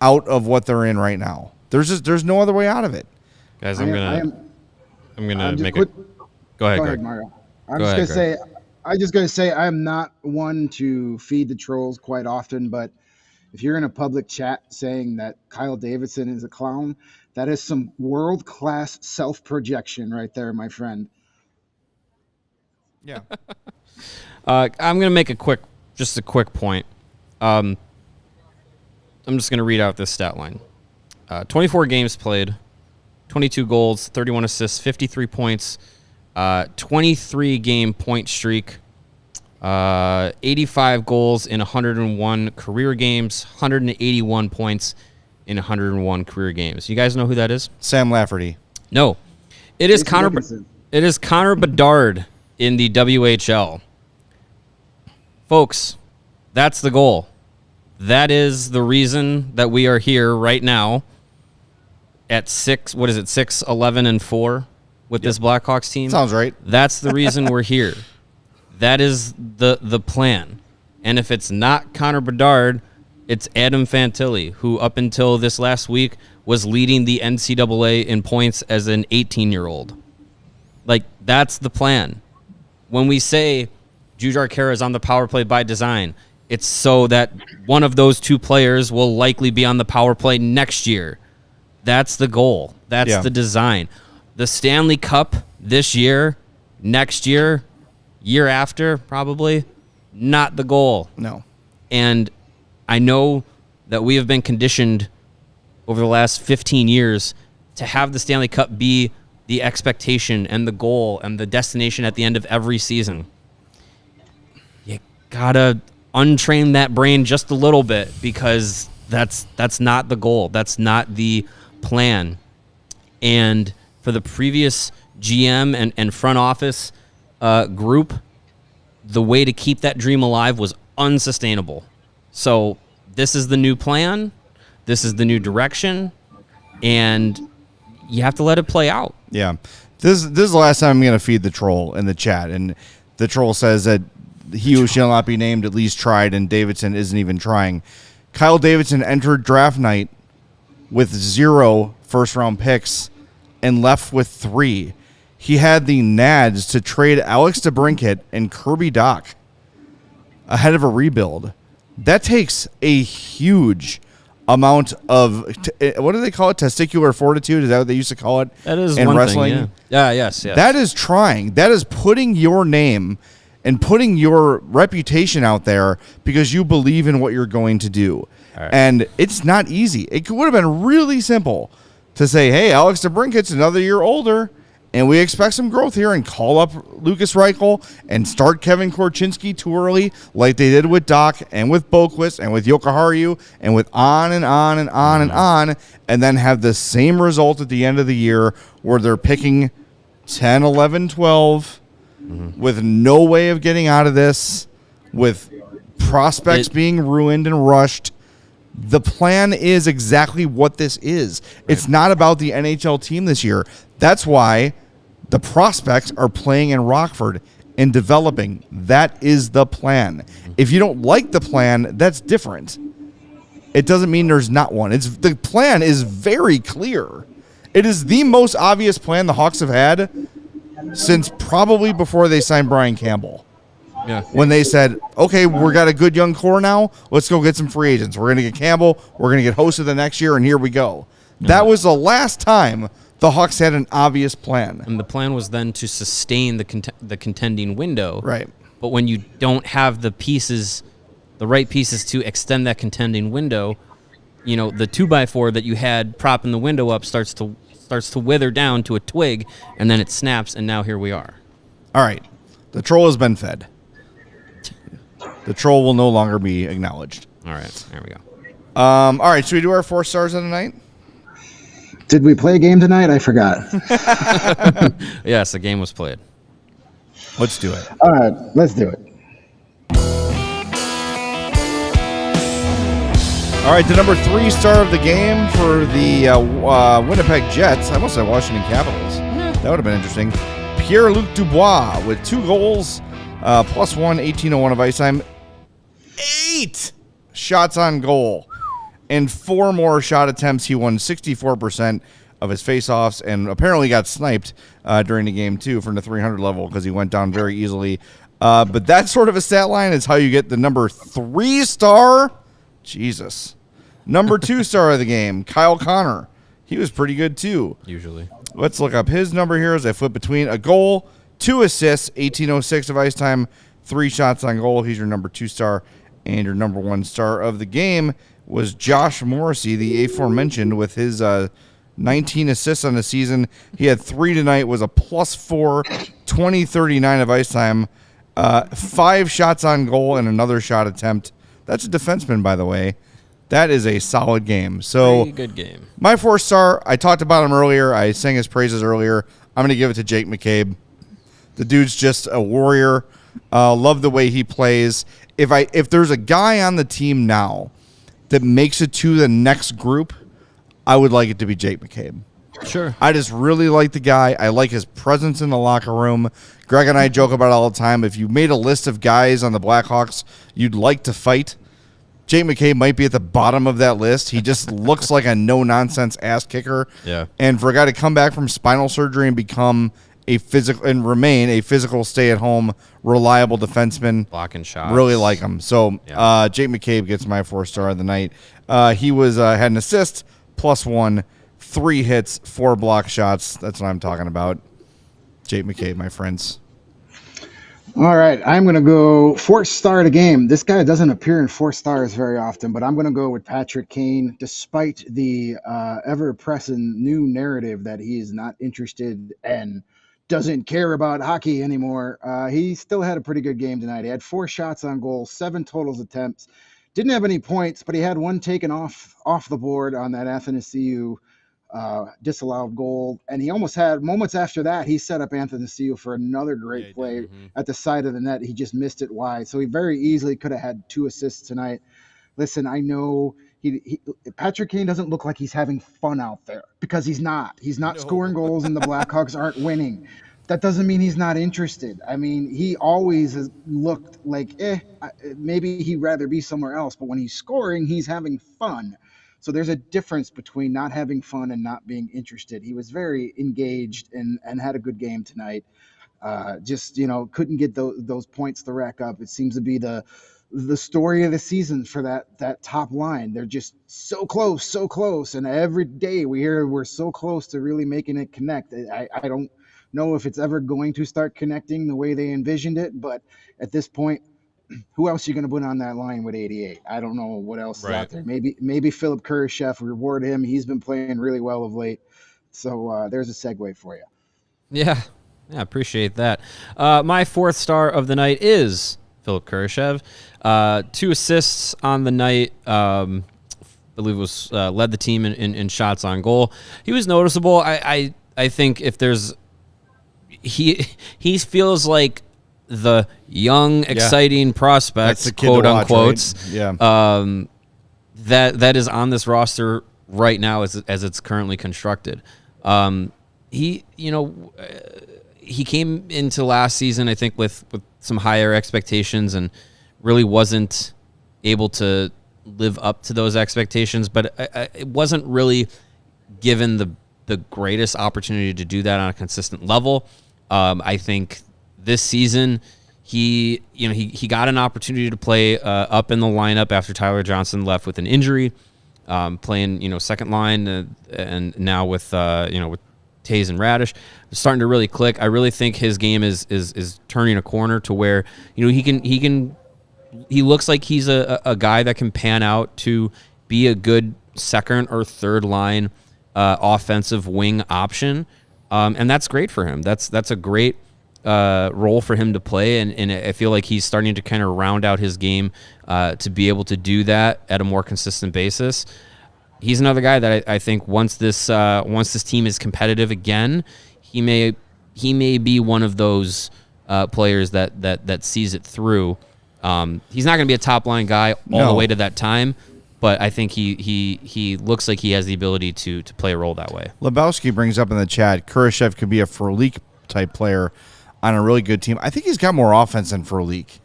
out of what they're in right now. There's no other way out of it. Guys, I'm gonna make it. Go ahead, Greg. Mario. I'm just gonna say I'm not one to feed the trolls quite often, but if you're in a public chat saying that Kyle Davidson is a clown, that is some world-class self-projection right there, my friend. Yeah. I'm gonna make a quick point. I'm just going to read out this stat line. 24 games played, 22 goals, 31 assists, 53 points, 23-game point streak, 85 goals in 101 career games, 181 points in 101 career games. You guys know who that is? Sam Lafferty. No. It is Connor Bedard in the WHL. Folks, that's the goal. That is the reason that we are here right now at 6-11-4 with this Blackhawks team. Sounds right. That's the reason we're here. That is the plan. And if it's not Connor Bedard, it's Adam Fantilli, who up until this last week was leading the NCAA in points as an 18-year-old. Like, that's the plan. When we say Jujhar Khaira is on the power play by design, it's so that one of those two players will likely be on the power play next year. That's the goal. That's the design. The Stanley Cup this year, next year, year after, probably, not the goal. No. And I know that we have been conditioned over the last 15 years to have the Stanley Cup be the expectation and the goal and the destination at the end of every season. You gotta untrain that brain just a little bit, because that's not the goal. That's not the plan. And for the previous GM and front office group, the way to keep that dream alive was unsustainable. So this is the new plan. This is the new direction. And you have to let it play out. Yeah. This is the last time I'm going to feed the troll in the chat. And the troll says that he who shall not be named at least tried, and Davidson isn't even trying. Kyle Davidson entered draft night with 0 first-round picks and left with 3. He had the nads to trade Alex DeBrincat and Kirby Dach ahead of a rebuild. That takes a huge amount of, what do they call it? Testicular fortitude? Is that what they used to call it? That is in one wrestling? thing, yeah. Yes. That is trying. That is putting your name and putting your reputation out there because you believe in what you're going to do. Right. And it's not easy. It would have been really simple to say, hey, Alex DeBrincat's another year older, and we expect some growth here, and call up Lucas Reichel and start Kevin Korchinski too early, like they did with Dach and with Boquist and with Jokiharju and with on and on and on and on, and then have the same result at the end of the year where they're picking 10, 11, 12 with no way of getting out of this, with prospects being ruined and rushed. The plan is exactly what this is. Right. It's not about the NHL team this year. That's why the prospects are playing in Rockford and developing. That is the plan. If you don't like the plan, that's different. It doesn't mean there's not one. The plan is very clear. It is the most obvious plan the Hawks have had since probably before they signed Brian Campbell. Yeah. When they said, okay, we got a good young core now, let's go get some free agents. We're going to get Campbell. We're going to get Hosta the next year, and here we go. That was the last time the Hawks had an obvious plan. And the plan was then to sustain the contending window. Right. But when you don't have the pieces, the right pieces to extend that contending window, the 2x4 that you had propping the window up starts to wither down to a twig, and then it snaps, and now here we are. All right. The troll has been fed. The troll will no longer be acknowledged. All right. There we go. All right. Should we do our 4 stars of the night? Did we play a game tonight? I forgot. Yes, the game was played. Let's do it. All right, let's do it. All right, the number 3 star of the game for the Winnipeg Jets. I almost said Washington Capitals. That would have been interesting. Pierre-Luc Dubois with 2 goals, +1, 18:01 of ice time. 8 shots on goal. And 4 more shot attempts. He won 64% of his faceoffs and apparently got sniped during the game, too, from the 300 level because he went down very easily. But that sort of a stat line is how you get the number 3 star. Jesus. Number 2 star of the game, Kyle Connor. He was pretty good, too. Usually. Let's look up his number here as I flip between a goal, 2 assists, 18:06 of ice time, 3 shots on goal. He's your number 2 star. And your number 1 star of the game was Josh Morrissey, the aforementioned, with his 19 assists on the season. He had 3 tonight, was a +4, 20:39 of ice time, 5 shots on goal, and another shot attempt. That's a defenseman, by the way. That is a solid game. So Pretty good game. my 4 star, I talked about him earlier. I sang his praises earlier. I'm going to give it to Jake McCabe. The dude's just a warrior. Love the way he plays. If there's a guy on the team now that makes it to the next group, I would like it to be Jake McCabe. Sure. I just really like the guy. I like his presence in the locker room. Greg and I joke about it all the time. If you made a list of guys on the Blackhawks you'd like to fight, Jake McCabe might be at the bottom of that list. He just looks like a no-nonsense ass kicker. Yeah. And for a guy to come back from spinal surgery and become remain a physical stay-at-home, reliable defenseman. Blocking shots. Really like him. So Yeah. Jake McCabe gets my 4 star of the night. He was had an assist, +1, 3 hits, 4 block shots. That's what I'm talking about. Jake McCabe, my friends. All right, I'm going to go 4 star of the game. This guy doesn't appear in 4 stars very often, but I'm going to go with Patrick Kane, despite the ever-present new narrative that he is not interested and doesn't care about hockey anymore. He still had a pretty good game tonight. He had 4 shots on goal, 7 total attempts. Didn't have any points, but he had 1 taken off the board on that Athanasiou disallowed goal, and he almost had moments after that. He set up Athanasiou for another great play at the side of the net. He just missed it wide, so he very easily could have had 2 assists tonight. Listen, I know Patrick Kane doesn't look like he's having fun out there because he's not. He's not scoring goals, and the Blackhawks aren't winning. That doesn't mean he's not interested. I mean, he always has looked like, maybe he'd rather be somewhere else. But when he's scoring, he's having fun. So there's a difference between not having fun and not being interested. He was very engaged and had a good game tonight. Couldn't get those points to rack up. It seems to be the story of the season for that top line. They're just so close. And every day we hear we're so close to really making it connect. I don't know if it's ever going to start connecting the way they envisioned it, but at this point, who else are you going to put on that line with 88? I don't know what else is out there. Maybe Philip Kurashev, reward him. He's been playing really well of late. So there's a segue for you. Yeah, appreciate that. My 4th star of the night is Philip Kurashev. 2 assists on the night. I believe was led the team in shots on goal. He was noticeable. I think if there's he feels like the young, exciting prospect, quote unquote, right? Yeah. That is on this roster right now as it's currently constructed. He came into last season, I think, with some higher expectations and really wasn't able to live up to those expectations, but it wasn't really given the greatest opportunity to do that on a consistent level. I think this season he got an opportunity to play up in the lineup after Tyler Johnson left with an injury, playing second line and now with with Taze and Raddysh, starting to really click. I really think his game is turning a corner to where he looks like he's a guy that can pan out to be a good second or third line offensive wing option, and that's great for him. That's a great role for him to play, and I feel like he's starting to kind of round out his game to be able to do that at a more consistent basis. He's another guy that I think once this team is competitive again, he may be one of those players that sees it through. He's not going to be a top line guy all the way to that time, but I think he looks like he has the ability to play a role that way. Lebowski brings up in the chat, Kurashev could be a Frolik type player on a really good team. I think he's got more offense than Frolik.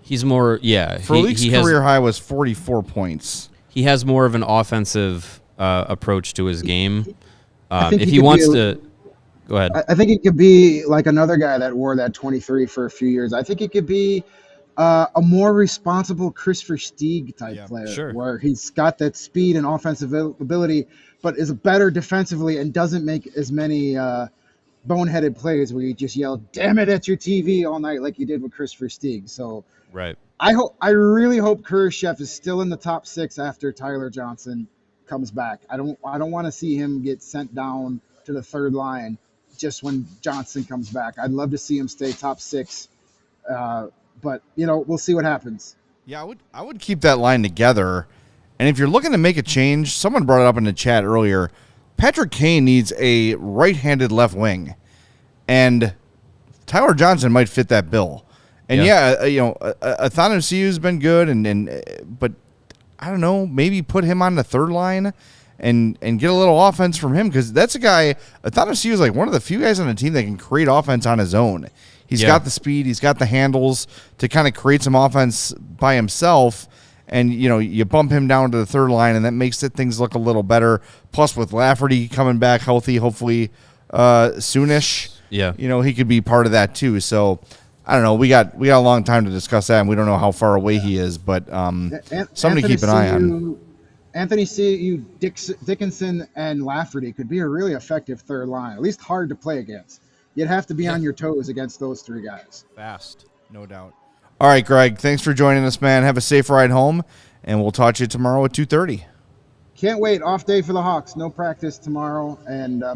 He's more, yeah. Frolik's career high was 44 points. He has more of an offensive approach to his game. If he wants to, go ahead. I think he could be like another guy that wore that 23 for a few years. I think he could be a more responsible Chris Versteeg type player, sure, where he's got that speed and offensive ability, but is better defensively and doesn't make as many boneheaded plays where you just yell "damn it" at your TV all night like you did with Chris Versteeg. So right. I really hope Kurashev is still in the top 6 after Tyler Johnson comes back. I don't want to see him get sent down to the third line just when Johnson comes back. I'd love to see him stay top 6, but we'll see what happens. Yeah, I would keep that line together. And if you're looking to make a change, someone brought it up in the chat earlier. Patrick Kane needs a right-handed left wing, and Tyler Johnson might fit that bill. And Athanasiou's been good, but I don't know, maybe put him on the third line and get a little offense from him, because that's a guy. Athanasiou is like one of the few guys on the team that can create offense on his own. He's got the speed, he's got the handles to kind of create some offense by himself. And, you bump him down to the third line, and that makes things look a little better. Plus, with Lafferty coming back healthy, hopefully soonish, he could be part of that too. So, I don't know. We got a long time to discuss that, and we don't know how far away he is, but something to keep an eye on. Anthony Dickinson and Lafferty could be a really effective third line, at least hard to play against. You'd have to be on your toes against those 3 guys. Fast, no doubt. All right, Greg, thanks for joining us, man. Have a safe ride home, and we'll talk to you tomorrow at 2:30. Can't wait. Off day for the Hawks. No practice tomorrow,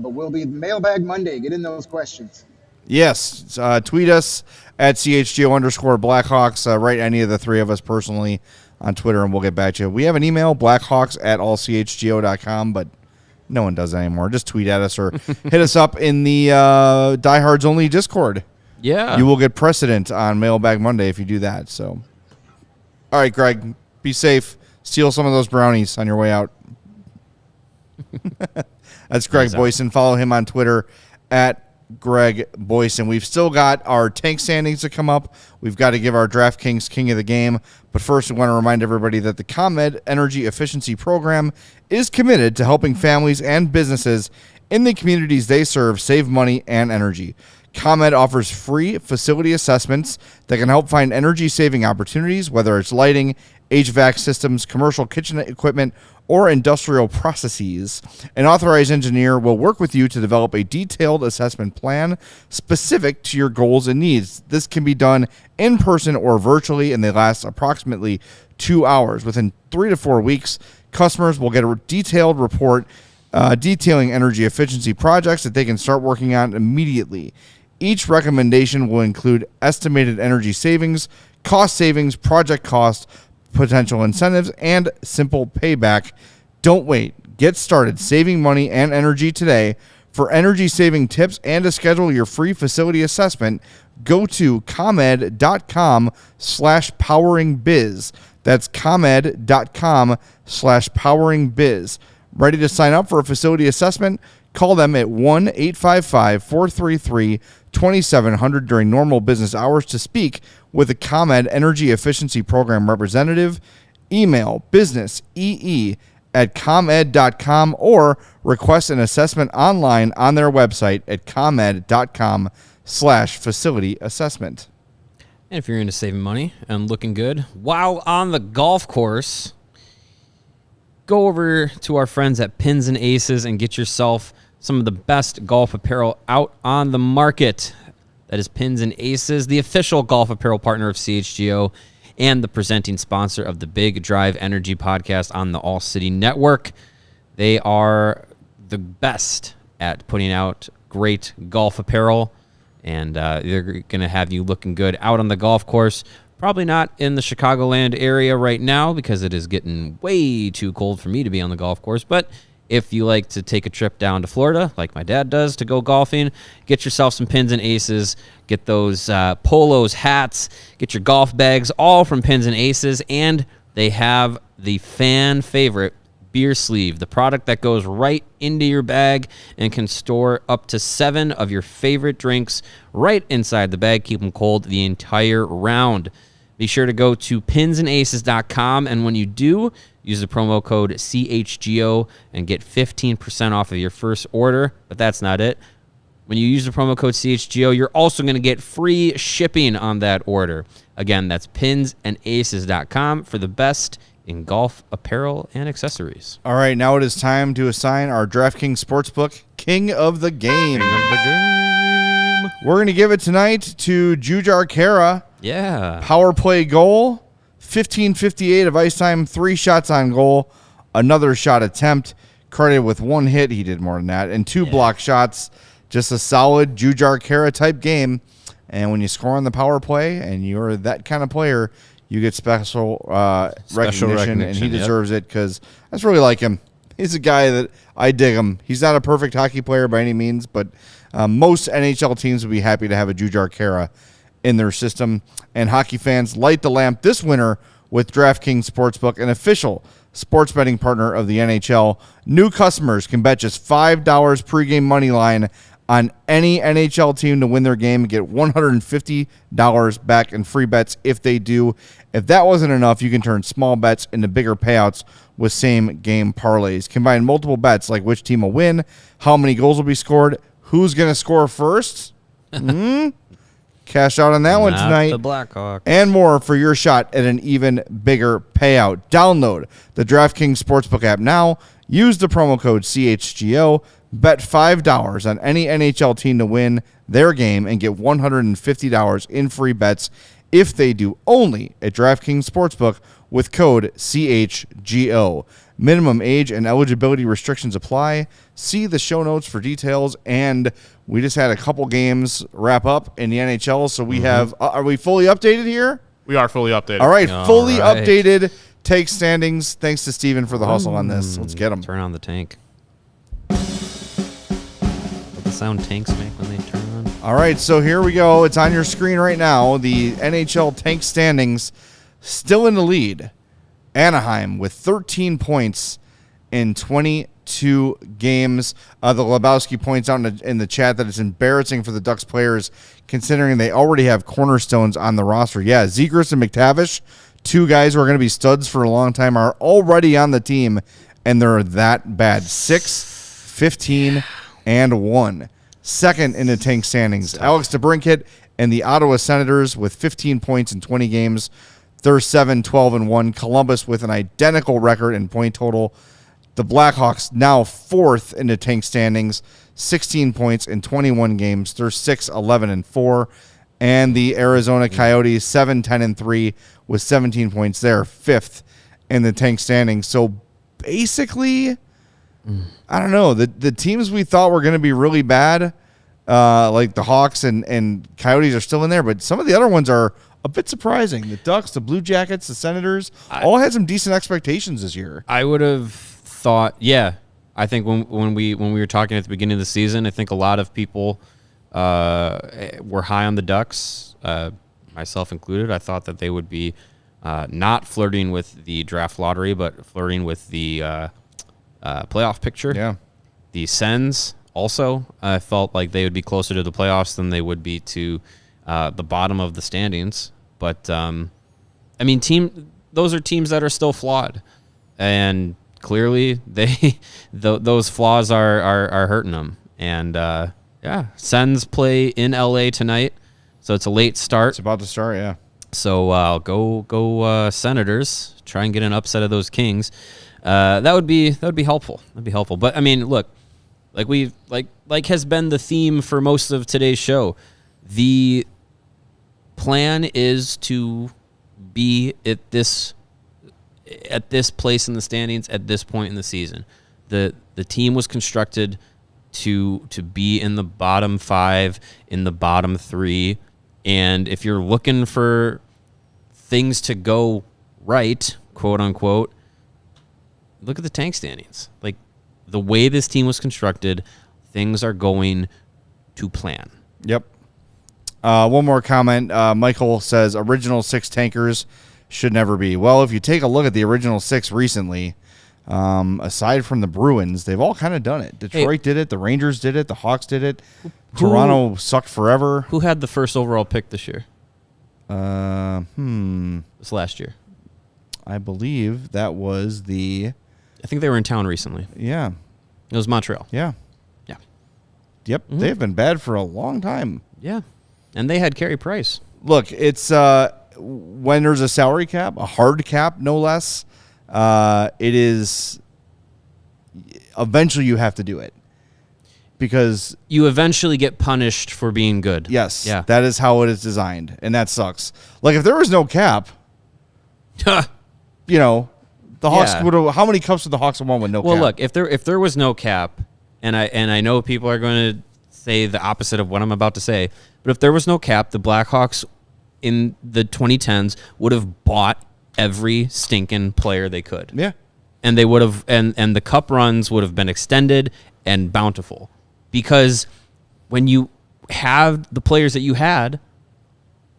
but we'll be Mailbag Monday. Get in those questions. Yes. Tweet us at CHGO_Blackhawks. Write any of the 3 of us personally on Twitter, and we'll get back to you. We have an email, blackhawks@allchgo.com, but no one does that anymore. Just tweet at us or hit us up in the Diehards Only Discord. Yeah. You will get precedent on Mailbag Monday if you do that. So, all right, Greg, be safe. Steal some of those brownies on your way out. That's Greg Boysen. Follow him on Twitter at Greg Boysen. We've still got our tank standings to come up. We've got to give our DraftKings King of the Game. But first, we want to remind everybody that the ComEd Energy Efficiency Program is committed to helping families and businesses in the communities they serve save money and energy. ComEd offers free facility assessments that can help find energy-saving opportunities, whether it's lighting, HVAC systems, commercial kitchen equipment, or industrial processes. An authorized engineer will work with you to develop a detailed assessment plan specific to your goals and needs. This can be done in person or virtually, and they last approximately 2 hours. Within 3 to 4 weeks, customers will get a detailed report detailing energy efficiency projects that they can start working on immediately. Each recommendation will include estimated energy savings, cost savings, project cost, potential incentives, and simple payback. Don't wait. Get started saving money and energy today. For energy-saving tips and to schedule your free facility assessment, go to comed.com/poweringbiz. That's comed.com/poweringbiz. Ready to sign up for a facility assessment? Call them at 1-855-433-2700 during normal business hours to speak with a ComEd Energy Efficiency Program representative. Email businessee@comed.com or request an assessment online on their website at comed.com/facility assessment. And if you're into saving money and looking good while on the golf course, go over to our friends at Pins and Aces and get yourself some of the best golf apparel out on the market. That is Pins and Aces, the official golf apparel partner of CHGO and the presenting sponsor of the Big Drive Energy podcast on the All City Network. They are the best at putting out great golf apparel, and they're going to have you looking good out on the golf course. Probably not in the Chicagoland area right now because it is getting way too cold for me to be on the golf course. But if you like to take a trip down to Florida, like my dad does, to go golfing, get yourself some Pins and Aces. Get those polos, hats, get your golf bags, all from Pins and Aces. And they have the fan favorite beer sleeve, the product that goes right into your bag and can store up to 7 of your favorite drinks right inside the bag. Keep them cold the entire round. Be sure to go to pinsandaces.com, and when you do, use the promo code CHGO and get 15% off of your first order. But that's not it. When you use the promo code CHGO, you're also going to get free shipping on that order. Again, that's pinsandaces.com for the best in golf apparel and accessories. All right, now it is time to assign our DraftKings Sportsbook King of the Game. We're going to give it tonight to Jujhar Khaira. Yeah. Power play goal, 15:58 of ice time, 3 shots on goal, another shot attempt, credited with 1 hit. He did more than that, and 2 block shots. Just a solid Jujhar Khaira type game. And when you score on the power play and you're that kind of player, you get special recognition, and he deserves it because I just really like him. He's a guy that I dig him. He's not a perfect hockey player by any means, but most NHL teams would be happy to have a Jujhar Khaira in their system. And hockey fans, light the lamp this winter with DraftKings Sportsbook, an official sports betting partner of the NHL. New customers can bet just $5 pregame money line on any NHL team to win their game and get $150 back in free bets if they do. If that wasn't enough, you can turn small bets into bigger payouts with same-game parlays. Combine multiple bets like which team will win, how many goals will be scored, who's going to score first. Cash out on that one tonight. The Blackhawks. And more for your shot at an even bigger payout. Download the DraftKings Sportsbook app now. Use the promo code CHGO. Bet $5 on any NHL team to win their game and get $150 in free bets if they do, only at DraftKings Sportsbook with code CHGO. Minimum age and eligibility restrictions apply. See the show notes for details. And we just had a couple games wrap up in the NHL, so we have are we fully updated here? We are fully updated. All right, fully updated take standings. Thanks to Steven for the hustle on this. Let's get them. Turn on the tank. What the sound tanks make when they turn on? All right, so here we go. It's on your screen right now. The NHL tank standings still in the lead. Anaheim with 13 points in 22 games. The Lebowski points out in the chat that it's embarrassing for the Ducks players considering they already have cornerstones on the roster. Yeah, Zegras and McTavish, 2 guys who are going to be studs for a long time, are already on the team, and they're that bad. 6, 15, and 1. Second in the tank standings, Alex DeBrincat and the Ottawa Senators with 15 points in 20 games. They're 7, 12, and 1. Columbus with an identical record in point total. The Blackhawks now 4th in the tank standings, 16 points in 21 games. They're 6, 11, and 4. And the Arizona Coyotes 7, 10, and 3 with 17 points. They're 5th in the tank standings. So basically, I don't know. The teams we thought were going to be really bad, like the Hawks and Coyotes, are still in there. But some of the other ones are a bit surprising. The Ducks, the Blue Jackets, the Senators, all had some decent expectations this year. I would have thought, I think when we were talking at the beginning of the season, I think a lot of people were high on the Ducks, myself included. I thought that they would be not flirting with the draft lottery, but flirting with the playoff picture. Yeah. The Sens also, I felt like they would be closer to the playoffs than they would be to the bottom of the standings. But I mean, those are teams that are still flawed, and clearly those flaws are hurting them. And Sens play in LA tonight, so it's a late start. It's about to start, yeah. So go Senators. Try and get an upset of those Kings. That would be helpful. That'd be helpful. But I mean, look, like has been the theme for most of today's show. The plan is to be at this place in the standings at this point in the season. The team was constructed to be in the bottom 5, in the bottom 3, and if you're looking for things to go right, quote unquote, look at the tank standings. Like, the way this team was constructed, things are going to plan. Yep. One more comment. Michael says original 6 tankers should never be. Well, if you take a look at the original 6 recently, aside from the Bruins, they've all kind of done it. Detroit did it. The Rangers did it. The Hawks did it. Toronto sucked forever. Who had the first overall pick this year? This last year. I believe that was I think they were in town recently. Yeah. It was Montreal. Yeah. Yeah. Yep. Mm-hmm. They've been bad for a long time. Yeah. And they had Carey Price. Look, it's when there's a salary cap, a hard cap, no less, it is eventually you have to do it. Because you eventually get punished for being good. Yes. Yeah. That is how it is designed. And that sucks. Like, if there was no cap, you know, the Hawks would have. How many cups would the Hawks have won with no cap? Well, look, if there was no cap, and I know people are going to say the opposite of what I'm about to say, but if there was no cap, the Blackhawks in the 2010s would have bought every stinking player they could. Yeah. And they would have, and the cup runs would have been extended and bountiful, because when you have the players that you had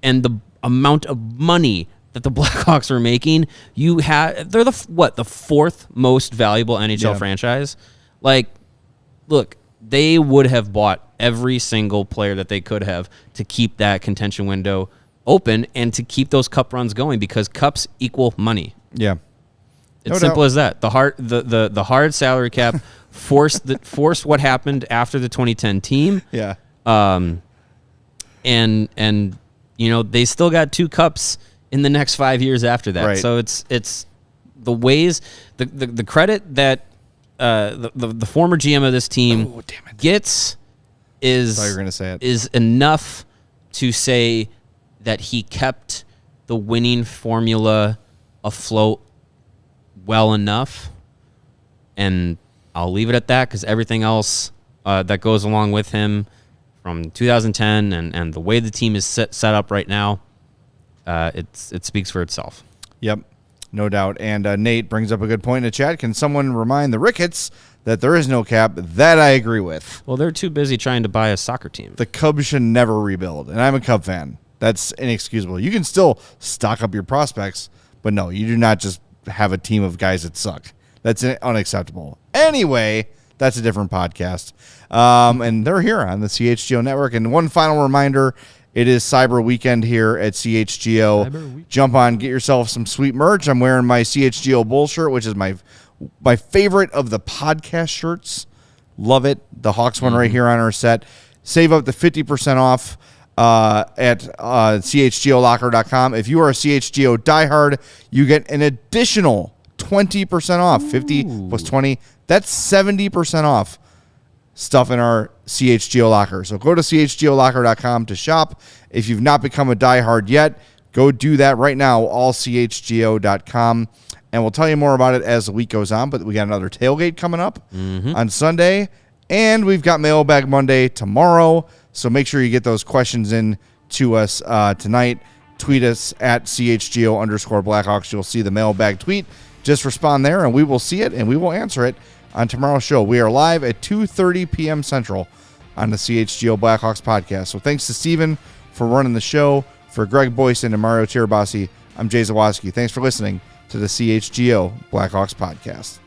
and the amount of money that the Blackhawks were making, they're the 4th most valuable NHL franchise. Like, look, they would have bought every single player that they could have to keep that contention window open and to keep those cup runs going, because cups equal money. Yeah. It's simple as that. The hard salary cap forced what happened after the 2010 team. Yeah. And you know, they still got 2 cups in the next 5 years after that. Right. So it's the ways, the credit that the former GM of this team gets is, I thought you were gonna say it, is enough to say that he kept the winning formula afloat well enough. And I'll leave it at that, because everything else that goes along with him from 2010 and the way the team is set up right now, it speaks for itself. Yep, no doubt. And Nate brings up a good point in the chat. Can someone remind the Ricketts that there is no cap? That I agree with. Well, they're too busy trying to buy a soccer team. The Cubs should never rebuild, and I'm a Cub fan. That's inexcusable. You can still stock up your prospects, but no, you do not just have a team of guys that suck. That's unacceptable. Anyway, that's a different podcast. And they're here on the CHGO network. And one final reminder, it is Cyber Weekend here at CHGO. Jump on, get yourself some sweet merch. I'm wearing my CHGO Bull shirt, which is my favorite of the podcast shirts. Love it. The Hawks one right here on our set. Save up to 50% off at CHGOLocker.com. If you are a CHGO diehard, you get an additional 20% off. 50 plus 20. That's 70% off stuff in our CHGO locker. So go to CHGOLocker.com to shop. If you've not become a diehard yet, go do that right now, allchgo.com. And we'll tell you more about it as the week goes on. But we got another tailgate coming up on Sunday. And we've got Mailbag Monday tomorrow. So make sure you get those questions in to us tonight. Tweet us at CHGO_Blackhawks. You'll see the mailbag tweet. Just respond there, and we will see it, and we will answer it on tomorrow's show. We are live at 2:30 p.m. Central on the CHGO Blackhawks podcast. So thanks to Steven for running the show. For Greg Boysen and Mario Tirabassi, I'm Jay Zawaski. Thanks for listening to the CHGO Blackhawks podcast.